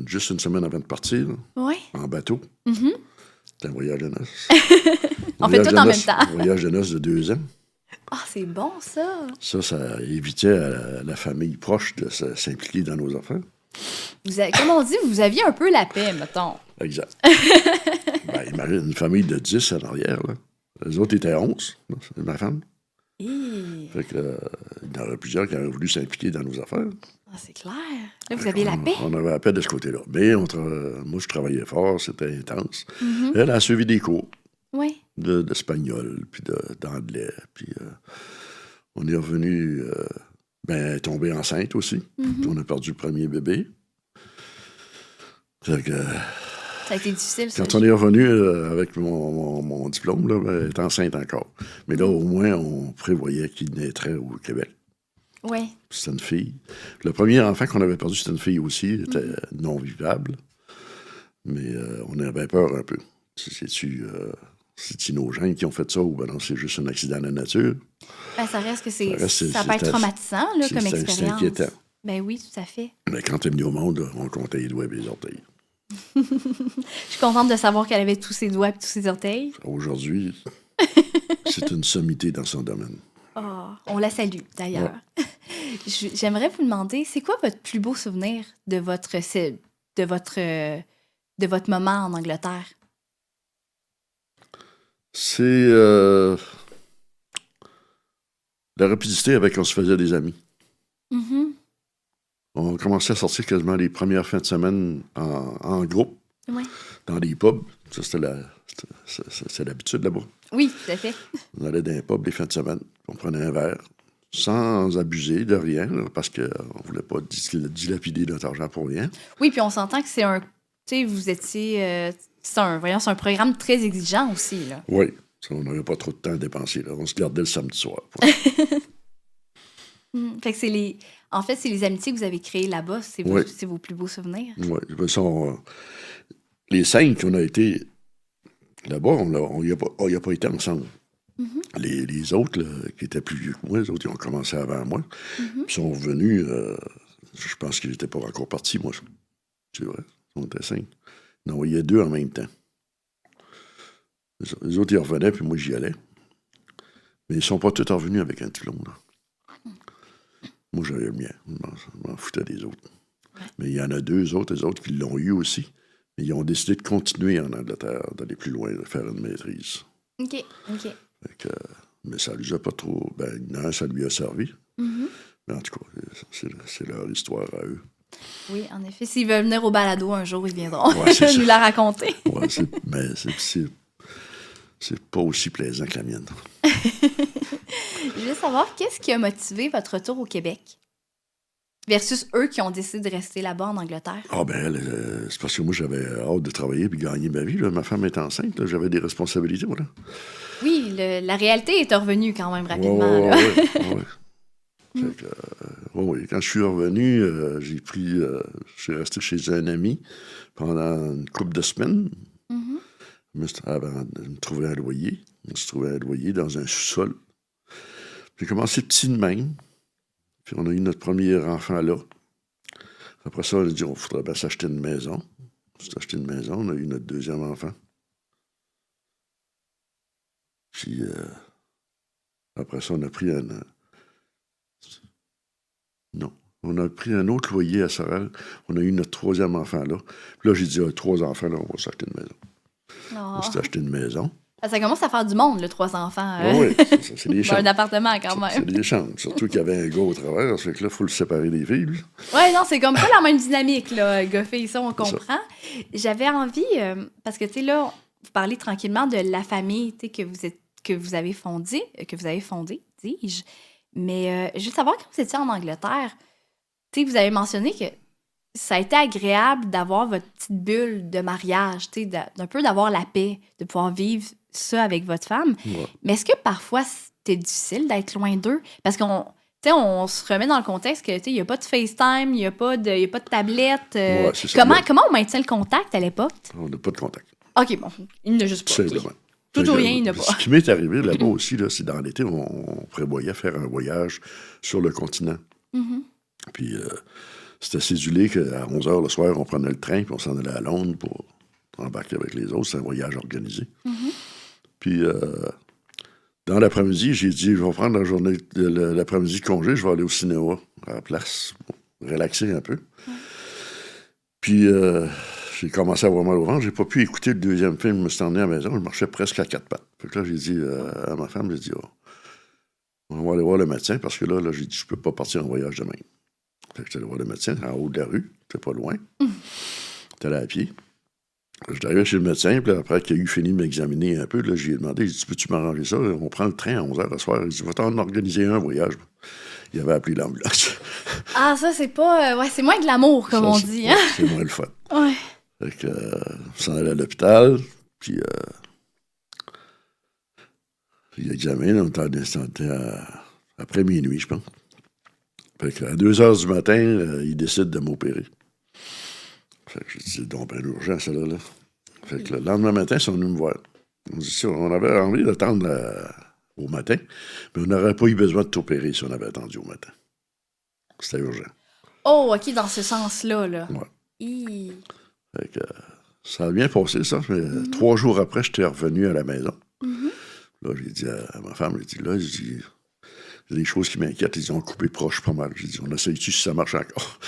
juste une semaine avant de partir, là, Oui. en bateau. Mm-hmm. C'était un voyage de noces. On fait tout en même temps. Un voyage de noces de 2 ans. Ah, c'est bon, ça! Ça évitait à la famille proche de s'impliquer dans nos affaires. Comme on dit, vous aviez un peu la paix, mettons. Exact. Imagine une famille de 10 en arrière, là. Les autres étaient 11, là, c'est ma femme. Fait que, il y en avait plusieurs qui auraient voulu s'impliquer dans nos affaires. Ah, c'est clair. Là, vous aviez la paix. On avait la paix de ce côté-là. Mais moi, je travaillais fort, c'était intense. Mm-hmm. Elle a suivi des cours Oui. d'espagnol, puis d'anglais. Puis on est revenu, tombée enceinte aussi. Mm-hmm. On a perdu le premier bébé. Fait que, ça a été difficile, ça. quand on est revenu avec mon diplôme, là, elle était enceinte encore. Mais là, au moins, on prévoyait qu'il naîtrait au Québec. Oui. C'était une fille. Le premier enfant qu'on avait perdu, c'était une fille aussi. Elle était non vivable. Mais on avait peur un peu. C'est-tu nos gènes qui ont fait ça ou ben non, c'est juste un accident de la nature? Ben, ça reste que ça peut être traumatisant là, comme expérience. C'est inquiétant. Ben oui, tout à fait. Mais quand elle est venue au monde, là, on comptait les doigts et les orteils. Je suis contente de savoir qu'elle avait tous ses doigts et tous ses orteils. Aujourd'hui, c'est une sommité dans son domaine. Oh, on la salue, d'ailleurs. Ouais. J'aimerais vous demander, c'est quoi votre plus beau souvenir de votre moment en Angleterre? C'est la rapidité avec laquelle on se faisait des amis. Mm-hmm. On commençait à sortir quasiment les premières fins de semaine en groupe, dans des pubs. Ça, c'est l'habitude là-bas. Oui, tout à fait. On allait dans les pubs les fins de semaine. On prenait un verre, sans abuser de rien, là, parce qu'on ne voulait pas dilapider notre argent pour rien. Oui, puis on s'entend que c'est un... Tu sais, vous étiez... c'est un programme très exigeant aussi, là. Oui. On n'avait pas trop de temps à dépenser, là. On se gardait le samedi soir. Fait que c'est En fait, c'est les amitiés que vous avez créées là-bas. C'est vos plus beaux souvenirs. Oui. Les 5 qu'on a été là-bas, on n'y a pas été ensemble. Mm-hmm. Les autres, là, qui étaient plus vieux que moi, les autres, ils ont commencé avant moi. Mm-hmm. Ils sont revenus, je pense qu'ils n'étaient pas encore partis, moi. C'est vrai, on était 5. Non, il y a 2 en même temps. Les autres, ils revenaient, puis moi, j'y allais. Mais ils ne sont pas tous revenus avec un diplôme, là. Moi, j'avais le mien. Je m'en foutais des autres. Ouais. Mais il y en a 2 autres, les autres qui l'ont eu aussi. Mais ils ont décidé de continuer en Angleterre, d'aller plus loin, de faire une maîtrise. OK. Mais ça ne lui a pas trop... non, ça lui a servi. Mm-hmm. Mais en tout cas, c'est leur histoire à eux. Oui, en effet. S'ils veulent venir au balado un jour, ils viendront nous la raconter. Ouais, mais c'est pas aussi plaisant que la mienne. Je veux savoir, qu'est-ce qui a motivé votre retour au Québec versus eux qui ont décidé de rester là-bas en Angleterre? C'est parce que moi, j'avais hâte de travailler et gagner ma vie. Là. Ma femme est enceinte, là. J'avais des responsabilités. Voilà. Oui, la réalité est revenue quand même rapidement. Oui. Quand je suis revenu, je suis resté chez un ami pendant une couple de semaines. Mm-hmm. Avant de me trouver un loyer. On se trouvait un loyer dans un sous-sol. J'ai commencé petit de même. Puis on a eu notre premier enfant là. Après ça, on a dit on faudrait bien s'acheter une maison. On s'est acheté une maison, on a eu notre deuxième enfant. Puis après ça, on a pris on a pris un autre loyer à Sorel. On a eu notre troisième enfant là. Puis là, j'ai dit 3 enfants, là, on va s'acheter une maison. Oh. On s'est acheté une maison. Ça commence à faire du monde, 3 enfants. Oui, c'est des chances. Un appartement, quand même. C'est des chances. Surtout qu'il y avait un gars au travers. Ça fait que là, il faut le séparer des filles, lui. Oui, non, c'est comme pas la même dynamique, là, gars-filles, ça, on comprend. J'avais envie, parce que, tu sais, là, vous parlez tranquillement de la famille, tu sais, que vous avez fondée, dis-je. Mais juste savoir, quand vous étiez en Angleterre, tu sais, vous avez mentionné que ça a été agréable d'avoir votre petite bulle de mariage, tu sais, d'un peu d'avoir la paix, de pouvoir vivre ça avec votre femme. Ouais. Mais est-ce que parfois, c'était difficile d'être loin d'eux? Parce qu'on... Tu sais, on se remet dans le contexte que, tu sais, il n'y a pas de FaceTime, il n'y a pas de tablette. Ouais, c'est ça. Comment on maintient le contact à l'époque? On n'a pas de contact. OK, bon, il n'a juste pas. OK. Simplement. Tout ou rien, il n'a pas. Ce qui m'est arrivé là-bas aussi, là, c'est dans l'été, on prévoyait faire un voyage sur le continent. Mhm. Puis c'était cédulé qu'à 11 h le soir, on prenait le train, puis on s'en allait à Londres pour embarquer avec les autres. C'est un voyage organisé. Mhm. Puis dans l'après-midi, j'ai dit, je vais prendre l'après-midi de congé, je vais aller au cinéma à la place, pour relaxer un peu. Ouais. Puis j'ai commencé à avoir mal au ventre. J'ai pas pu écouter le deuxième film, je me suis emmené à la maison. Je marchais presque à 4 pattes. Fait que là, j'ai dit à ma femme, j'ai dit, on va aller voir le médecin parce que là j'ai dit, je peux pas partir en voyage demain. Fait que j'étais allé voir le médecin en haut de la rue. C'était pas loin. J'étais allé à pied. J'étais arrivé chez le médecin, puis après qu'il a eu fini de m'examiner un peu, là, j'ai demandé, j'ai dit, peux-tu m'arranger ça? On prend le train à 11 h le soir. Il dit, va t'en organiser un voyage. Il avait appelé l'ambulance. Ah, ça, c'est pas... ouais, c'est moins de l'amour, comme Ça, on dit, hein? C'est moins le fun. Ouais. Fait que, on s'en allait à l'hôpital, puis l'examen, on était après minuit, je pense. Fait que, à 2 h du matin, il décide de m'opérer. Fait que j'ai dit, c'est donc bien urgent, ça, là. Fait que le lendemain matin, ils sont venus me voir. On dit, si on avait envie d'attendre au matin, mais on n'aurait pas eu besoin de t'opérer si on avait attendu au matin. C'était urgent. Oh, OK, dans ce sens-là, là. Ouais. Fait que, ça a bien passé, ça. Mais 3 jours après, j'étais revenu à la maison. Là, j'ai dit à ma femme, j'ai dit, là, il y a des choses qui m'inquiètent. Ils ont coupé proche pas mal. J'ai dit, on essaye-tu si ça marche encore?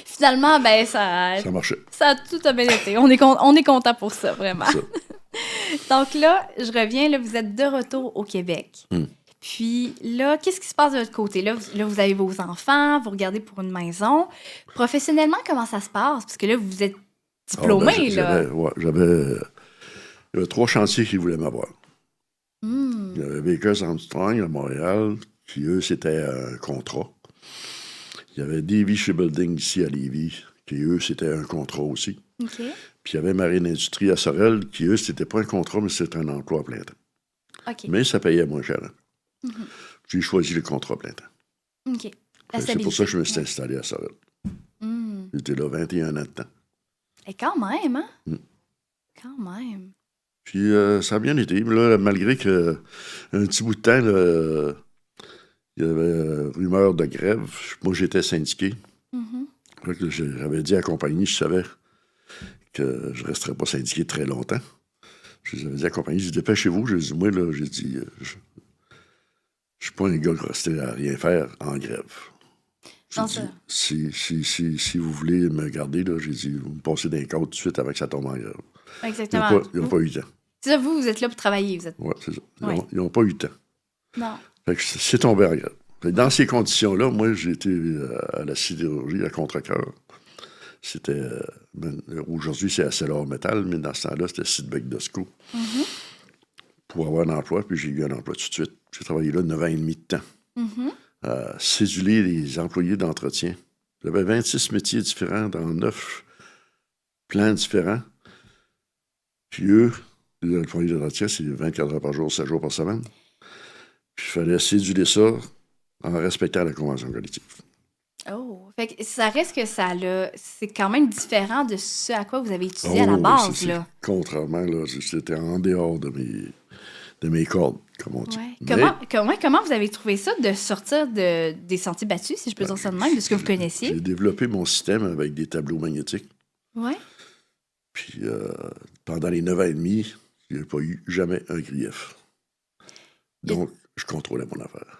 Finalement, ben, ça marchait. Ça a tout bien été. On est content pour ça, vraiment. Ça. Donc là, je reviens, là, vous êtes de retour au Québec. Puis là, qu'est-ce qui se passe de votre côté? Là, vous avez vos enfants, vous regardez pour une maison. Professionnellement, comment ça se passe? Parce que là, vous êtes diplômé, là. Il y avait 3 chantiers qui voulaient m'avoir. Il y avait Baker Armstrong à Montréal, qui, eux, c'était un contrat. Il y avait Davy Shipbuilding ici à Lévis, qui, eux, c'était un contrat aussi. OK. Puis il y avait Marine Industrie à Sorel, qui, eux, c'était pas un contrat, mais c'était un emploi à plein temps. OK. Mais ça payait moins cher. J'ai choisi le contrat à plein temps. OK. C'est pour ça que je me suis installé à Sorel. J'étais là 21 ans de temps. Et quand même, hein? Quand même. Puis ça a bien été. Mais là, malgré que un petit bout de temps, là, il y avait rumeur de grève. Moi, j'étais syndiqué. Fait que j'avais dit à la compagnie, je savais que je ne resterais pas syndiqué très longtemps. Je les avais dit à la compagnie, j'ai dit, dépêchez-vous. J'ai dit, moi, là, j'ai dit, je suis pas un gars qui restait à rien faire en grève. J'ai dit, si vous voulez me garder, là, j'ai dit, vous me passez d'un cadre tout de suite avec ça tombe en grève. Exactement. Ils n'ont pas eu le temps. C'est ça, vous êtes là pour travailler. Oui, c'est ça. Ils n'ont pas eu le temps. Non. Fait que c'est tombé en grève. Dans ces conditions-là, moi, j'ai été à la sidérurgie, à Contrecœur. C'était... aujourd'hui, c'est ArcelorMittal, mais dans ce temps-là, c'était Sidbeck Dosco. Pour avoir un emploi, puis j'ai eu un emploi tout de suite. J'ai travaillé là 9 ans et demi de temps. À céduler les employés d'entretien. J'avais 26 métiers différents dans 9 plans différents. Puis eux, les employés d'entretien, c'est 24 heures par jour, 7 jours par semaine. Puis il fallait céduler ça en respectant la convention collective. Oh, fait que ça reste que c'est quand même différent de ce à quoi vous avez étudié à la base, là. Contrairement, là, c'était en dehors de mes cordes, comme on dit. Ouais. Comment vous avez trouvé ça de sortir des sentiers battus, si je peux dire ça de même, de ce que vous connaissiez? J'ai développé mon système avec des tableaux magnétiques. Ouais. Puis pendant les 9 ans et demi, il n'y a pas eu jamais un grief. Donc, je contrôlais mon affaire.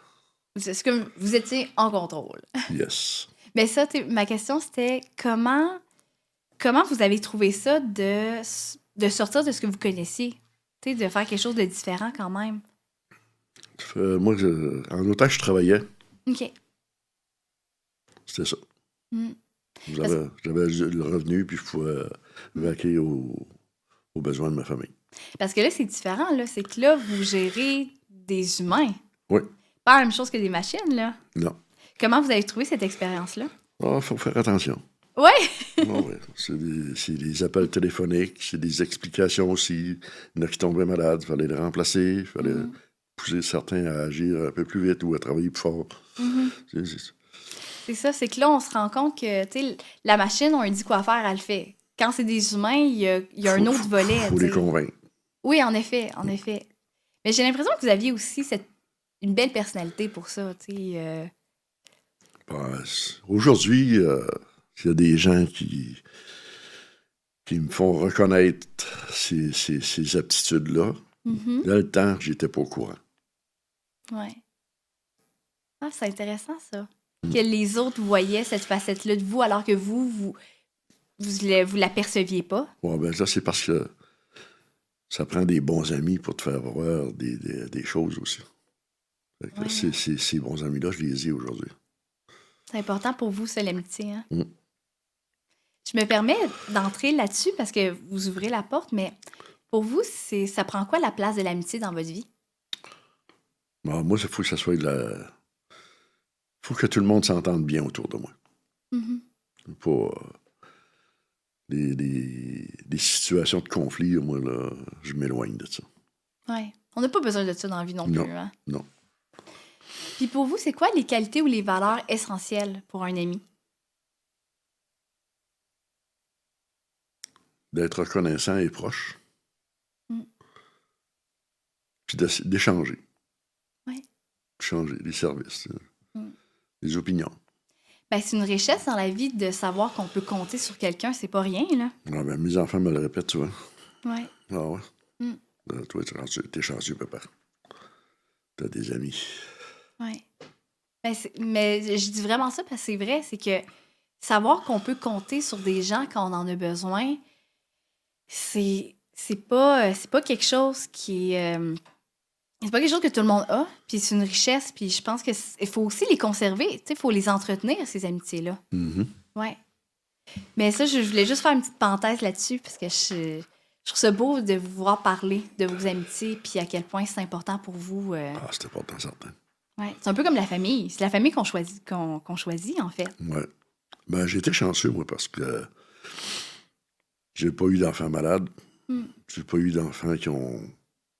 C'est que vous étiez en contrôle. Yes. Mais ça, ma question, c'était comment vous avez trouvé ça de sortir de ce que vous connaissiez? T'sais, de faire quelque chose de différent quand même. Moi, en autant que je travaillais, OK. c'était ça. J'avais le revenu, puis je pouvais vaquer aux besoins de ma famille. Parce que là, c'est différent. Là. C'est que là, vous gérez des humains. Oui. Pas la même chose que des machines, là. Non. Comment vous avez trouvé cette expérience-là? Ah, il faut faire attention. Oui? Ah ouais. C'est des appels téléphoniques, c'est des explications aussi. Il y en a qui tombaient malades, il fallait les remplacer, il fallait pousser certains à agir un peu plus vite ou à travailler plus fort. C'est- C'est ça, c'est que là, on se rend compte que, tu sais, la machine, on lui dit quoi faire, elle le fait. Quand c'est des humains, il y a un autre volet, faut tu les sais. convaincre. Oui, en effet, en effet. Mais j'ai l'impression que vous aviez aussi une belle personnalité pour ça, tu sais. Ben, aujourd'hui, il y a des gens qui me font reconnaître ces aptitudes-là. Mhm. Dans le temps, j'étais pas au courant. Ouais. Ah, c'est intéressant, ça. Que les autres voyaient cette facette-là de vous, alors que vous l'aperceviez pas. Bon, ben ça, c'est parce que ça prend des bons amis pour te faire voir des choses aussi. Fait que Ouais. ces bons amis-là, je les ai aujourd'hui. C'est important pour vous, ça, l'amitié, hein? Mm. Je me permets d'entrer là-dessus parce que vous ouvrez la porte, mais pour vous, ça prend quoi la place de l'amitié dans votre vie? Bon, moi, il faut que ça soit faut que tout le monde s'entende bien autour de moi. Mhm. Pas des situations de conflit, moi, là, je m'éloigne de ça. Ouais. On n'a pas besoin de ça dans la vie non Non. plus, hein? Non. Puis pour vous, c'est quoi les qualités ou les valeurs essentielles pour un ami? D'être reconnaissant et proche. Mm. Puis d'échanger. Ouais. Changer des services, des opinions. Ben, c'est une richesse dans la vie de savoir qu'on peut compter sur quelqu'un, c'est pas rien, là. Ah, ben, mes enfants me le répètent, tu vois. Ouais. Ah ouais. Mm. Toi, t'es chanceux, papa. T'as des amis. Ouais. Ben, mais je dis vraiment ça parce que c'est vrai, c'est que savoir qu'on peut compter sur des gens quand on en a besoin, c'est pas quelque chose qui est c'est pas quelque chose que tout le monde a, puis c'est une richesse, puis je pense que il faut aussi les conserver, tu sais, il faut les entretenir ces amitiés-là. Mhm. Ouais. Mais ça, je voulais juste faire une petite parenthèse là-dessus parce que je trouve ça beau de vous voir parler de vos amitiés puis à quel point c'est important pour vous. Ah, c'est important, certain. Ouais. C'est un peu comme la famille. C'est la famille qu'on choisit, en fait. Ouais. Ben, j'ai été chanceux, moi, parce que j'ai pas eu d'enfants malades. Mm. J'ai pas eu d'enfants qui ont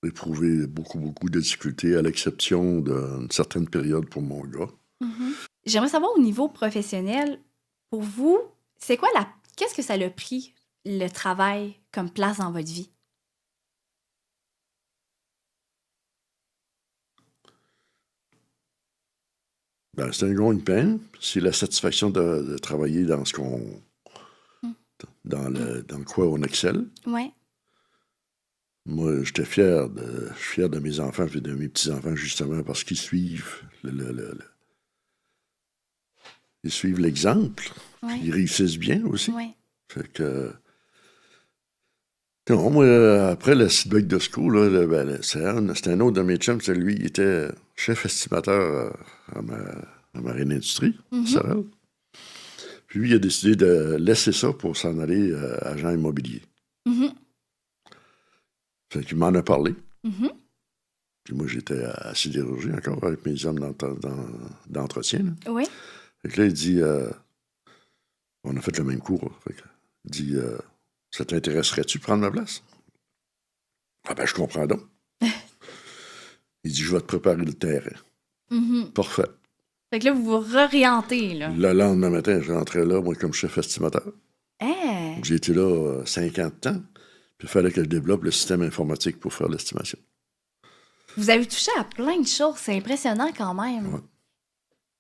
éprouvé beaucoup, beaucoup de difficultés, à l'exception d'une certaine période pour mon gars. Mhm. J'aimerais savoir au niveau professionnel, pour vous, c'est quoi qu'est-ce que ça a pris le travail comme place dans votre vie? Ben, c'est un gros une peine. C'est la satisfaction de travailler dans ce qu'on. Mm. Dans quoi on excelle. Ouais. Moi, je suis fier de mes enfants et de mes petits-enfants, justement, parce qu'ils suivent ils suivent l'exemple. Ouais. Ils réussissent bien aussi. Ouais. Fait que. Non, moi, après le Sidbeck de School, là, c'était un autre de mes chums, c'est lui, il était chef estimateur à Marine Industrie, Mhm. Sorel. Puis lui, il a décidé de laisser ça pour s'en aller agent immobilier. Mhm. Fait qu'il m'en a parlé. Mhm. Puis moi, j'étais à sidérurgie encore avec mes hommes d'entretien. Là. Oui. Fait que là, il dit, on a fait le même cours. Là. Fait que, il dit, ça t'intéresserait-tu de prendre ma place? Ah ben, je comprends donc. Il dit, je vais te préparer le terrain. Mhm. Parfait. Fait que là, vous vous réorientez, là. Le lendemain matin, je rentrais là, moi, comme chef estimateur. Hein? J'ai été là 50 ans. Puis il fallait que je développe le système informatique pour faire l'estimation. Vous avez touché à plein de choses. C'est impressionnant quand même. Ouais.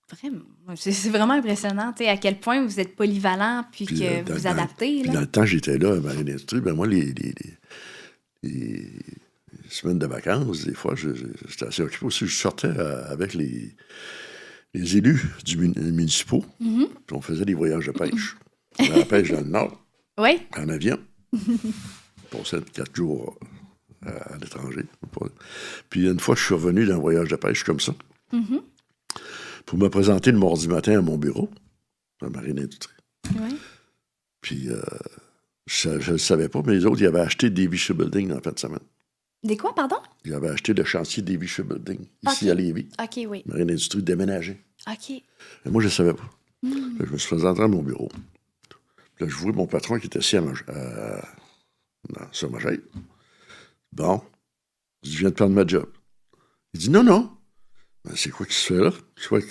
Vraiment. C'est vraiment impressionnant, tu sais, à quel point vous êtes polyvalent puis que vous vous adaptez. Puis Là. dans le temps, j'étais là à Marine Industrie. Ben moi, les semaines de vacances, des fois, j'étais assez occupé aussi. Je sortais avec les élus municipaux. Mhm. Puis on faisait des voyages de pêche. On allait à la pêche dans le Nord, Oui. en avion. On passait 4 jours à l'étranger. Puis une fois, je suis revenu d'un voyage de pêche comme ça, Mhm. pour me présenter le mardi matin à mon bureau, à Marine Industrie. Oui. Puis je ne le savais pas, mais les autres, ils avaient acheté Davy Shipbuilding dans la fin de semaine. Des quoi, pardon? Ils avaient acheté le chantier Davy Shipbuilding, ici Ok. à Lévis. OK, oui. Marine Industrie déménageait. OK. Et moi, je ne savais pas. Fait que je me suis présenté à mon bureau. Puis là, je vois mon patron qui était assis sur ma chaise. Bon, je dis, je viens de prendre ma job. Il dit, non, non. Ben, c'est quoi qui se fait là?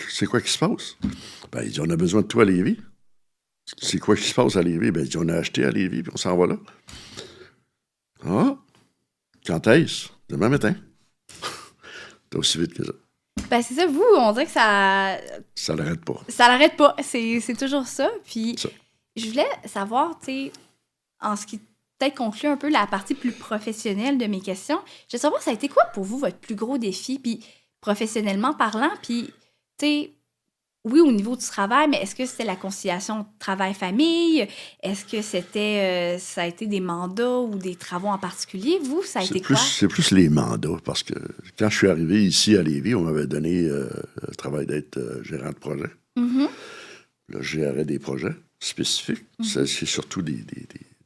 C'est quoi qui se passe? Ben, il dit, on a besoin de toi à Lévis. C'est quoi qui se passe à Lévis? Ben, il dit, on a acheté à Lévis, puis on s'en va là. Ah, quand est-ce? Demain matin. C'est aussi vite que ça. Ben, c'est ça, vous, on dirait que ça... Ça l'arrête pas. Ça l'arrête pas. C'est toujours ça. Puis, Ça. je voulais savoir, tu sais, en ce qui peut-être conclut un peu la partie plus professionnelle de mes questions, je veux savoir, ça a été quoi pour vous votre plus gros défi, puis professionnellement parlant, puis, tu sais, oui, au niveau du travail, mais est-ce que c'était la conciliation travail-famille? Est-ce que c'était, ça a été des mandats ou des travaux en particulier? Vous, ça a été quoi? C'est plus les mandats, parce que quand je suis arrivé ici à Lévis, on m'avait donné le travail d'être gérant de projet. Mhm. Là, je gérais des projets spécifiques. C'est surtout des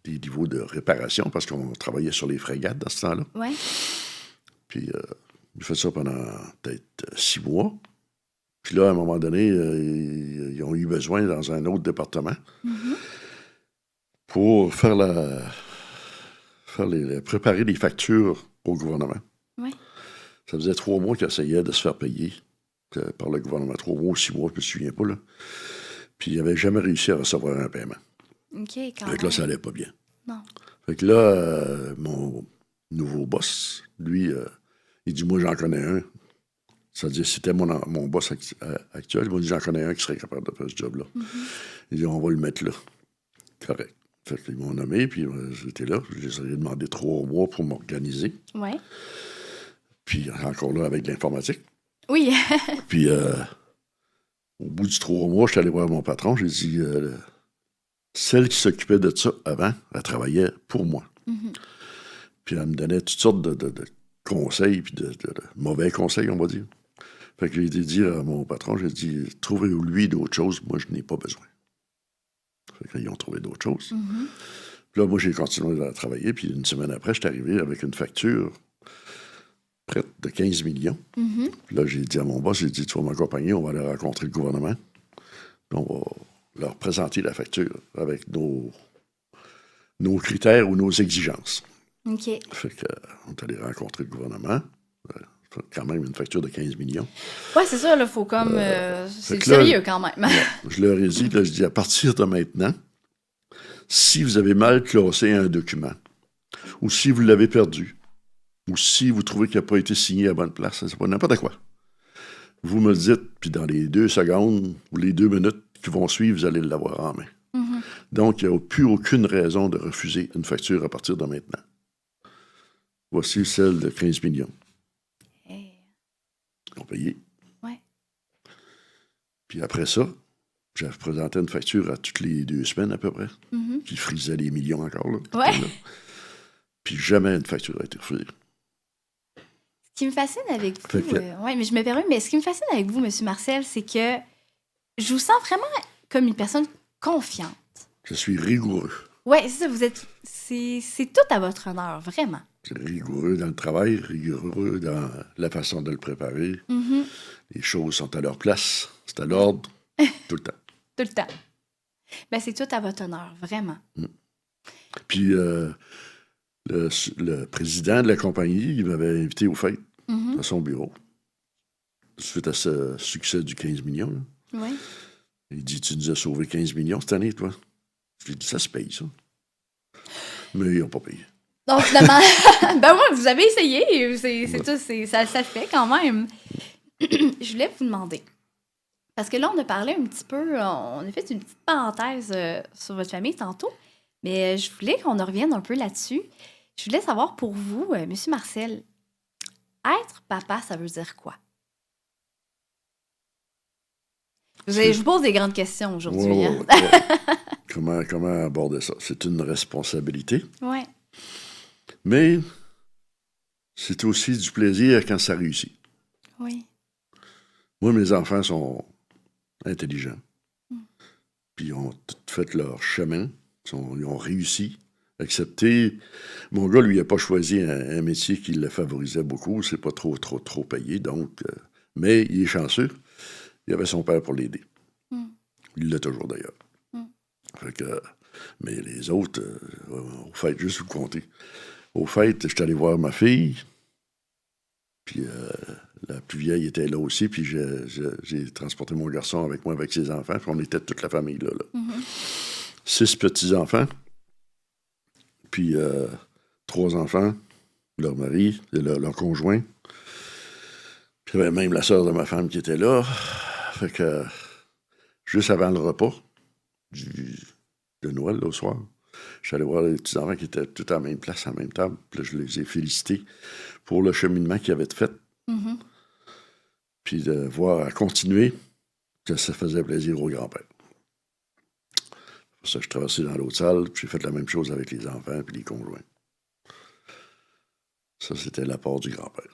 niveaux de réparation, parce qu'on travaillait sur les frégates dans ce temps-là. Ouais. Puis, j'ai fait ça pendant peut-être 6 mois. Puis là, à un moment donné, ils ont eu besoin dans un autre département pour préparer des factures au gouvernement. Ouais. Ça faisait 3 mois qu'ils essayaient de se faire payer par le gouvernement. 3 mois ou 6 mois, je me souviens pas, là. Puis ils n'avaient jamais réussi à recevoir un paiement. OK, quand Fait que là, ça allait pas bien. Non. Fait que là, mon nouveau boss, lui, il dit, moi, j'en connais un. C'est-à-dire, c'était mon boss actuel. Il m'a dit, j'en connais un qui serait capable de faire ce job-là. Il dit, on va le mettre là. Correct. Fait qu'ils m'ont nommé, puis j'étais là. Je les ai demandé 3 mois pour m'organiser. Ouais. Puis encore là, avec l'informatique. Oui. Puis au bout du 3 mois, je suis allé voir mon patron. J'ai dit, celle qui s'occupait de ça avant, elle travaillait pour moi. Puis elle me donnait toutes sortes de conseils, puis de mauvais conseils, on va dire. Fait que j'ai dit à mon patron, j'ai dit, trouvez-lui d'autres choses, moi, je n'ai pas besoin. Fait qu'ils ont trouvé d'autres choses. Puis là, moi, j'ai continué à travailler, puis une semaine après, je suis arrivé avec une facture près de 15 millions. Puis là, j'ai dit à mon boss, j'ai dit, tu vas m'accompagner, on va aller rencontrer le gouvernement. Puis on va leur présenter la facture avec nos critères ou nos exigences. OK. Fait qu'on est allé rencontrer le gouvernement. Quand même une facture de 15 millions. Ouais, c'est ça, là, faut comme... c'est que là, sérieux, quand même. Je leur ai dit, là, je dis, à partir de maintenant, si vous avez mal classé un document, ou si vous l'avez perdu, ou si vous trouvez qu'il n'a pas été signé à la bonne place, c'est pas n'importe quoi. Vous me le dites, puis dans les 2 secondes ou les 2 minutes qui vont suivre, vous allez l'avoir en main. Donc, il n'y a plus aucune raison de refuser une facture à partir de maintenant. Voici celle de 15 millions. Hey. Ils ont payé. Ouais. Puis après ça, j'avais présenté une facture à toutes les 2 semaines à peu près, qui frisait les millions encore. Là, Ouais. là. Puis jamais une facture a été refusée. Ce qui me fascine avec vous... Fait que- oui, mais je me permets, mais ce qui me fascine avec vous, M. Marcel, c'est que je vous sens vraiment comme une personne confiante. Je suis rigoureux. Oui, c'est ça, vous êtes... C'est tout à votre honneur, vraiment. C'est rigoureux dans le travail, rigoureux dans la façon de le préparer. Les choses sont à leur place, c'est à l'ordre, tout le temps. Tout le temps. Ben, c'est tout à votre honneur, vraiment. Puis le président de la compagnie, il m'avait invité aux fêtes à son bureau. Suite à ce succès du 15 millions. Là. Oui. Il dit, tu nous as sauvé 15 millions cette année, toi? Je lui ai dit, ça se paye, ça. Mais ils n'ont pas payé. Donc, finalement, ben moi, vous avez essayé. C'est tout, ça se fait quand même. Je voulais vous demander, parce que là, on a parlé un petit peu, on a fait une petite parenthèse sur votre famille tantôt, mais je voulais qu'on en revienne un peu là-dessus. Je voulais savoir pour vous, M. Marcel, être papa, ça veut dire quoi? Je vous pose des grandes questions aujourd'hui. Ouais, Hein? ouais, ouais. Comment aborder ça? C'est une responsabilité, Oui. mais c'est aussi du plaisir quand ça réussit. Oui. Moi, mes enfants sont intelligents. Puis ils ont tout fait leur chemin. Ils ont réussi. Accepté. Mon gars, lui, il n'a pas choisi un métier qui le favorisait beaucoup. C'est pas trop payé. Donc, mais il est chanceux. Il avait son père pour l'aider. Il l'est toujours, d'ailleurs. Mm. Fait que, mais les autres, au fait, juste vous compter. Au fait, je suis allé voir ma fille, puis la plus vieille était là aussi, puis j'ai transporté mon garçon avec moi, avec ses enfants, puis on était toute la famille là. 6 petits-enfants, puis 3 enfants, leur mari, et leur conjoint. Puis il y avait même la sœur de ma femme qui était là. Fait que, juste avant le repas de Noël, là, au soir, je suis allé voir les petits-enfants qui étaient tous à la même place, à la même table. Puis là, je les ai félicités pour le cheminement qu'ils avaient fait. Mhm. Puis de voir à continuer, que ça faisait plaisir au grand-père. Pour ça, je suis traversé dans l'autre salle, puis j'ai fait la même chose avec les enfants puis les conjoints. Ça, c'était l'apport du grand-père.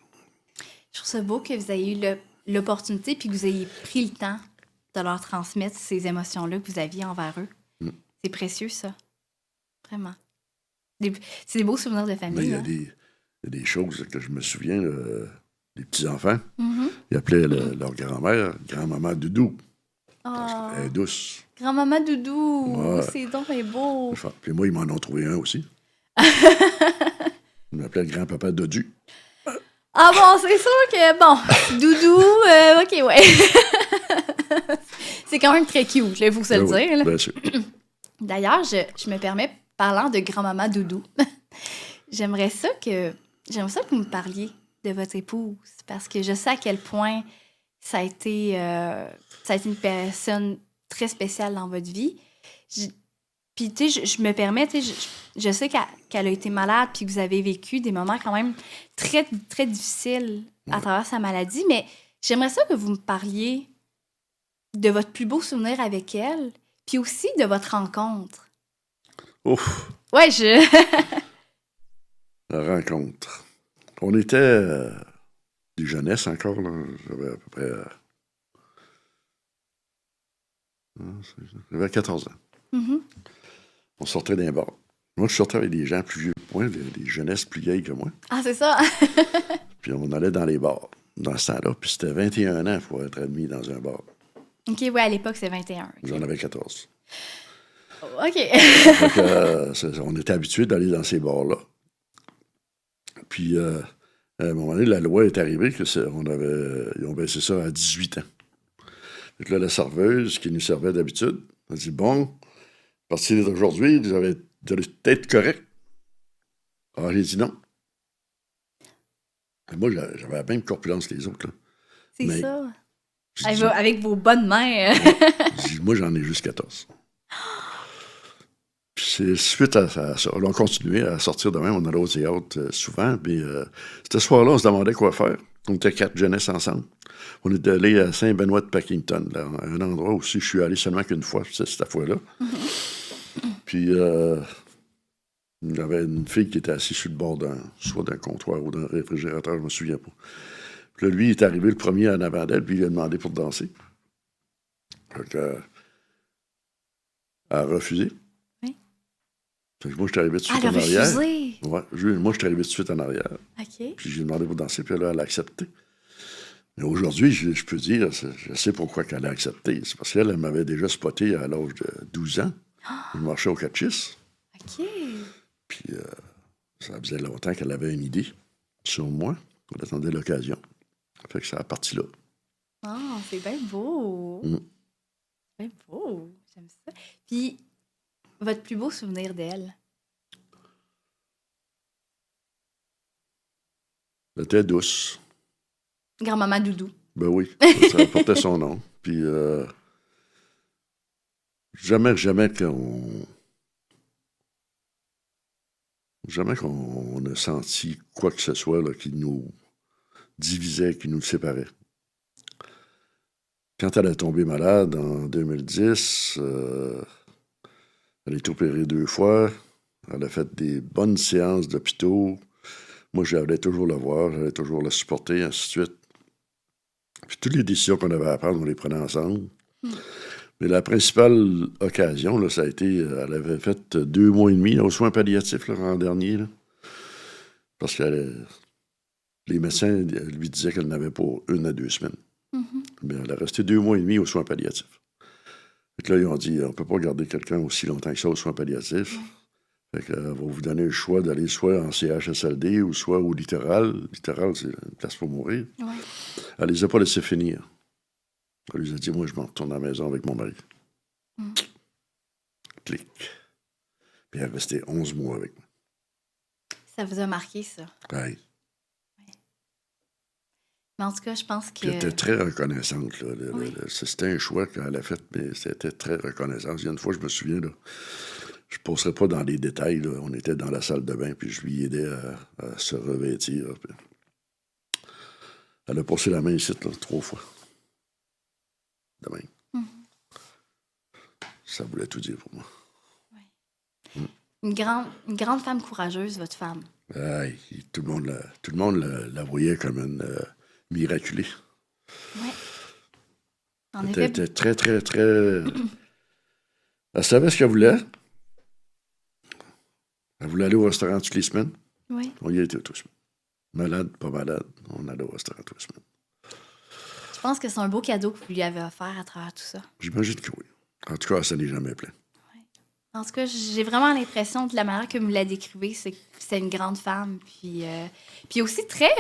Je trouve ça beau que vous ayez eu l'opportunité puis que vous ayez pris le temps de leur transmettre ces émotions-là que vous aviez envers eux. Mm. C'est précieux, ça. Vraiment. C'est des beaux souvenirs de Mais famille. il y a hein. des choses que je me souviens, des petits-enfants, Mhm. ils appelaient leur grand-mère grand-maman Doudou. Parce Oh, qu'elle est douce. grand-maman Doudou, Ouais. c'est donc bien beau. Puis moi, ils m'en ont trouvé un aussi. Ils m'appelaient grand-papa Dodu. Ah bon, c'est sûr que, bon, Doudou, ok, ouais. C'est quand même très cute, il faut se le Ben oui, dire. Là. bien sûr. D'ailleurs, je me permets, parlant de grand-maman Doudou, j'aimerais ça que vous me parliez de votre épouse, parce que je sais à quel point ça a été une personne très spéciale dans votre vie. Puis, tu sais, je me permets, tu sais, je sais qu'elle a été malade, puis que vous avez vécu des moments quand même très, très difficiles à travers sa maladie, mais j'aimerais ça que vous me parliez de votre plus beau souvenir avec elle, puis aussi de votre rencontre. Ouf, Ouais, la rencontre. On était des jeunesses encore, là. J'avais à peu près... j'avais 14 ans. Mhm. On sortait d'un bar. Moi, je sortais avec des gens plus vieux que moi, des jeunesses plus vieilles que moi. Ah, c'est ça. Puis on allait dans les bars, dans ce temps-là. Puis c'était 21 ans pour être admis dans un bar. OK, ouais, à l'époque, c'est 21. OK. J'en avais 14. OK. Fait que, on était habitués d'aller dans ces bars-là. Puis, à un moment donné, la loi est arrivée que ils ont baissé ça à 18 ans. Fait que là, la serveuse qui nous servait d'habitude, a dit, bon, à partir d'aujourd'hui, vous allez être correct. Alors, j'ai dit non. Et moi, j'avais la même corpulence que les autres, là. C'est Mais ça. j'ai dit, Avec vos bonnes mains. j'ai dit, moi, j'en ai juste 14. Puis c'est suite à ça, on a continué à sortir de même. On allait au théâtre souvent. Puis ce soir-là, on se demandait quoi faire. On était 4 jeunesses ensemble. On est allé à Saint-Benoît de Packington, là, un endroit où je suis allé seulement qu'une fois, c'est cette fois-là. Puis il y avait une fille qui était assise sur le bord soit d'un comptoir ou d'un réfrigérateur, je me souviens pas. Puis là, lui, il est arrivé le premier en avant d'elle, puis il a demandé pour danser. Fait que, elle a refusé. Oui. Fait que moi, je suis arrivé tout de suite Elle a en arrière. refusé. Ouais, moi, je suis arrivé tout de suite en arrière. OK. Puis j'ai demandé pour danser, puis là, elle a accepté. Mais aujourd'hui, je peux dire, je sais pourquoi qu'elle a accepté. C'est parce qu'elle m'avait déjà spoté à l'âge de 12 ans. Je marchais au catchis. OK. Puis ça faisait longtemps qu'elle avait une idée sur moi. On attendait l'occasion. Fait que ça a parti là. Ah, c'est bien beau. Mm. C'est bien beau. J'aime ça. Puis, votre plus beau souvenir d'elle? Elle était douce. Grand-maman Doudou. Ben oui, ça portait son nom. Puis jamais qu'on a senti quoi que ce soit là, qui nous divisait, qui nous séparait. Quand elle est tombée malade en 2010, elle est opérée 2 fois. Elle a fait des bonnes séances d'hôpitaux. Moi, j'allais toujours la voir, j'allais toujours la supporter, ainsi de suite. Puis toutes les décisions qu'on avait à prendre, on les prenait ensemble. Mais la principale occasion, là, ça a été, elle avait fait 2 mois et demi là, aux soins palliatifs là, l'an dernier. Là, parce que les médecins lui disaient qu'elle n'avait pas 1 à 2 semaines. Mhm. Mais elle a resté 2 mois et demi aux soins palliatifs. Fait que là, ils ont dit, on ne peut pas garder quelqu'un aussi longtemps que ça aux soins palliatifs. Fait que, on va vous donner le choix d'aller soit en CHSLD ou soit au littoral. Littoral, c'est une place pour mourir. Ouais. Elle les a pas laissés finir. Elle les a dit, moi, je m'en retourne à la maison avec mon mari. Clic. Puis elle est restée 11 mois avec moi. Ça vous a marqué, ça. Ouais. Mais en tout cas, je pense que... Puis elle était très reconnaissante. Là. C'était un choix qu'elle a fait, mais c'était très reconnaissant. Il y a une fois, je me souviens, là, je ne passerai pas dans les détails. Là. On était dans la salle de bain, puis je lui aidais à se revêtir. Puis elle a passé la main ici, là, 3 fois. De même. Ça voulait tout dire pour moi. Une grande femme courageuse, votre femme. Aïe, tout le monde la voyait comme une miraculée. Oui. En Elle effet. était très, très, très... Elle savait ce qu'elle voulait. Elle voulait aller au restaurant toutes les semaines. Oui. On y était toutes les semaines. Malade, pas malade, on allait au restaurant toutes les semaines. Je pense que c'est un beau cadeau que vous lui avez offert à travers tout ça. J'imagine que oui. En tout cas, ça n'est jamais plein. En tout cas, j'ai vraiment l'impression, de la manière que vous me la décrivez, c'est que c'est une grande femme. Puis aussi très,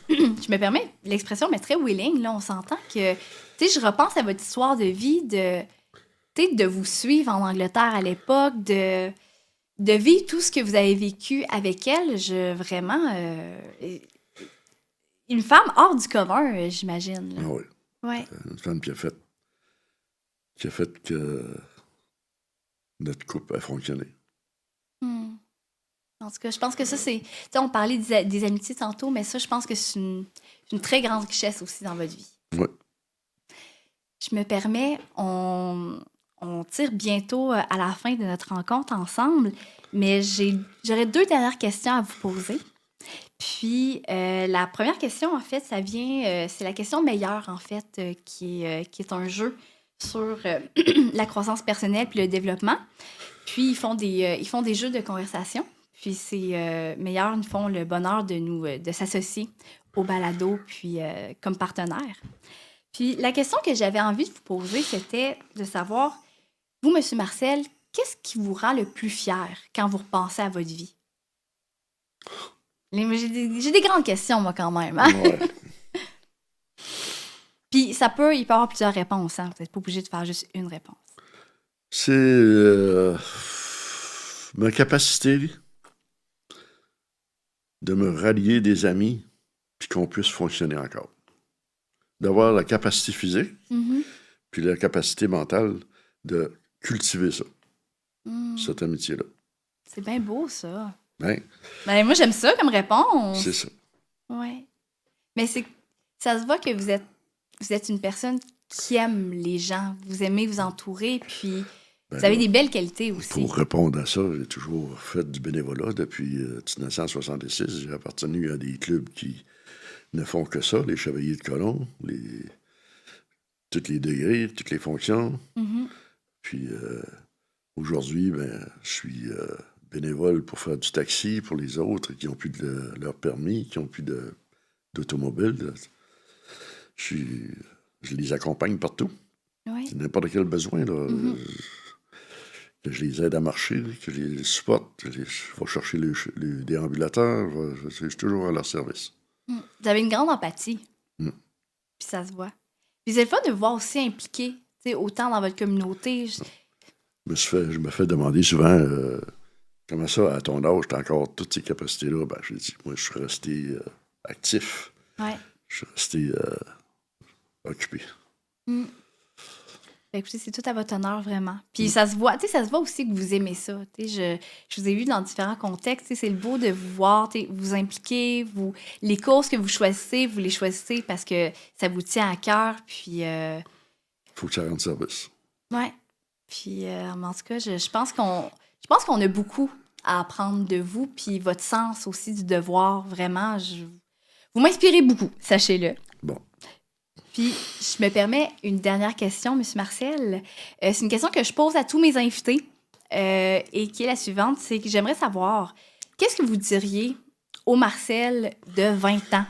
je me permets l'expression, mais très willing. Là, on s'entend que, tu sais, je repense à votre histoire de vie, de vous suivre en Angleterre à l'époque, de vivre tout ce que vous avez vécu avec elle. Vraiment, une femme hors du commun, j'imagine. Là. Ah oui. Ouais. Une femme qui a fait que notre couple a fonctionné. En tout cas, je pense que ça, c'est... Tu sais, on parlait des amitiés tantôt, mais ça, je pense que c'est une très grande richesse aussi dans votre vie. Oui. Je me permets, on tire bientôt à la fin de notre rencontre ensemble, mais j'aurais 2 dernières questions à vous poser. Puis, la première question, en fait, ça vient... c'est la question meilleure, en fait, qui est un jeu sur la croissance personnelle puis le développement. Puis, ils font des jeux de conversation. Puis, c'est meilleur, ils font le bonheur de s'associer au balado, puis comme partenaire. Puis, la question que j'avais envie de vous poser, c'était de savoir, vous, M. Marcel, qu'est-ce qui vous rend le plus fier quand vous repensez à votre vie? J'ai des grandes questions, moi, quand même. Hein? Ouais. Puis, il peut y avoir plusieurs réponses. Hein? Vous n'êtes pas obligé de faire juste une réponse. C'est ma capacité de me rallier des amis puis qu'on puisse fonctionner encore. D'avoir la capacité physique puis la capacité mentale de cultiver ça, cette amitié-là. C'est bien beau, ça. Hein? Ben, moi, j'aime ça comme réponse. C'est ça. Oui. Mais ça se voit que vous êtes une personne qui aime les gens. Vous aimez vous entourer, puis vous avez des belles qualités aussi. Pour répondre à ça, j'ai toujours fait du bénévolat depuis 1966. J'ai appartenu à des clubs qui ne font que ça, les Chevaliers de Colomb, tous les degrés, toutes les fonctions. Puis aujourd'hui, je suis bénévole pour faire du taxi pour les autres qui n'ont plus de leur permis, qui n'ont plus d'automobile. Je les accompagne partout. Oui. C'est n'importe quel besoin, là. Que je les aide à marcher, que je les supporte, je vais chercher les déambulateurs, je suis toujours à leur service. Vous avez une grande empathie. Puis ça se voit. Puis c'est le fun de vous voir aussi impliqué, autant dans votre communauté. Je me fais demander souvent comment ça, à ton âge, tu as encore toutes ces capacités-là. Ben, je dis, moi, je suis resté actif. Ouais. Je suis resté occupé. Écoutez, c'est tout à votre honneur, vraiment. Puis ça se voit aussi que vous aimez ça. Je vous ai vu dans différents contextes. C'est le beau de vous voir, vous impliquer, les causes que vous les choisissez parce que ça vous tient à cœur. Puis. Faut que ça rende service. Ouais. Puis, en tout cas, je pense qu'on a beaucoup à apprendre de vous. Puis votre sens aussi du devoir, vraiment, vous m'inspirez beaucoup, sachez-le. Bon. Puis, je me permets une dernière question, M. Marcel. C'est une question que je pose à tous mes invités et qui est la suivante. C'est que j'aimerais savoir, qu'est-ce que vous diriez au Marcel de 20 ans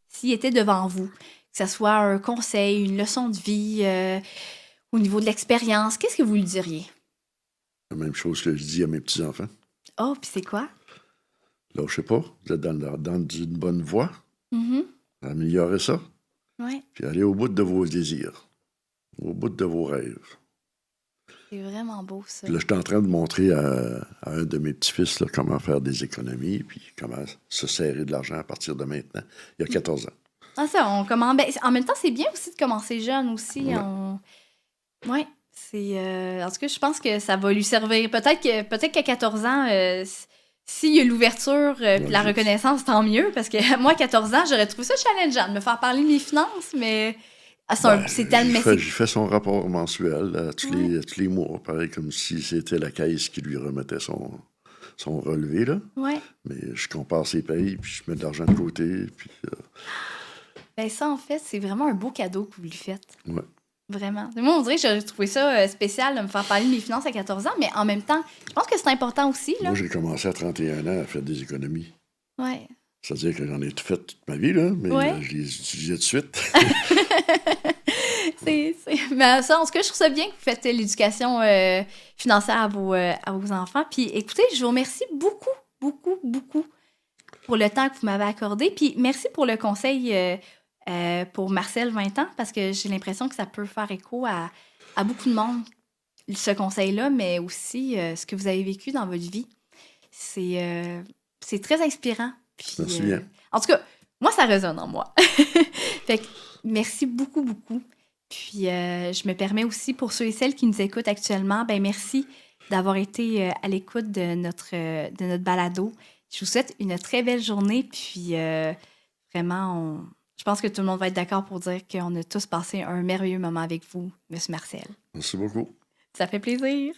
s'il était devant vous? Que ce soit un conseil, une leçon de vie au niveau de l'expérience, qu'est-ce que vous lui diriez? La même chose que je dis à mes petits-enfants. Oh, puis c'est quoi? Lâchez pas, vous êtes dans une bonne voie. Mhm. Améliorez ça, Oui, puis allez au bout de vos désirs, au bout de vos rêves. c'est vraiment beau, ça. Puis là, je suis en train de montrer à un de mes petits-fils là, comment faire des économies, puis comment se serrer de l'argent à partir de maintenant. Il y a 14 ans. Ah, ça, on commence. Ben, en même temps, c'est bien aussi de commencer jeune aussi. Ouais. Ouais, c'est. En tout cas, je pense que ça va lui servir. Peut-être qu'à 14 ans, s'il y a l'ouverture puis la reconnaissance, tant mieux. Parce que moi, à 14 ans, j'aurais trouvé ça challengeant de me faire parler de mes finances, mais c'est tellement. J'ai fait son rapport mensuel tous les mois, pareil comme si c'était la caisse qui lui remettait son relevé, là. Ouais. Mais je compare ses payes, puis je mets de l'argent de côté, puis... Ben ça, en fait, c'est vraiment un beau cadeau que vous lui faites. Ouais. Vraiment. Moi, on dirait que j'aurais trouvé ça spécial de me faire parler de mes finances à 14 ans, mais en même temps, je pense que c'est important aussi, là. Moi, j'ai commencé à 31 ans à faire des économies. Ouais. C'est-à-dire que j'en ai tout fait toute ma vie, là, mais Ouais. je les utilisais tout de suite. Mais ça, en tout cas, je trouve ça bien que vous faites l'éducation financière à vos enfants. Puis écoutez, je vous remercie beaucoup, beaucoup, beaucoup pour le temps que vous m'avez accordé. Puis merci pour le conseil pour Marcel 20 ans, parce que j'ai l'impression que ça peut faire écho à beaucoup de monde, ce conseil-là, mais aussi ce que vous avez vécu dans votre vie. C'est très inspirant. Puis, Merci bien. En tout cas, moi, ça résonne en moi. Fait que merci beaucoup, beaucoup. Puis, je me permets aussi, pour ceux et celles qui nous écoutent actuellement, ben merci d'avoir été à l'écoute de notre balado. Je vous souhaite une très belle journée. Puis, vraiment, je pense que tout le monde va être d'accord pour dire qu'on a tous passé un merveilleux moment avec vous, M. Marcel. Merci beaucoup. Ça fait plaisir.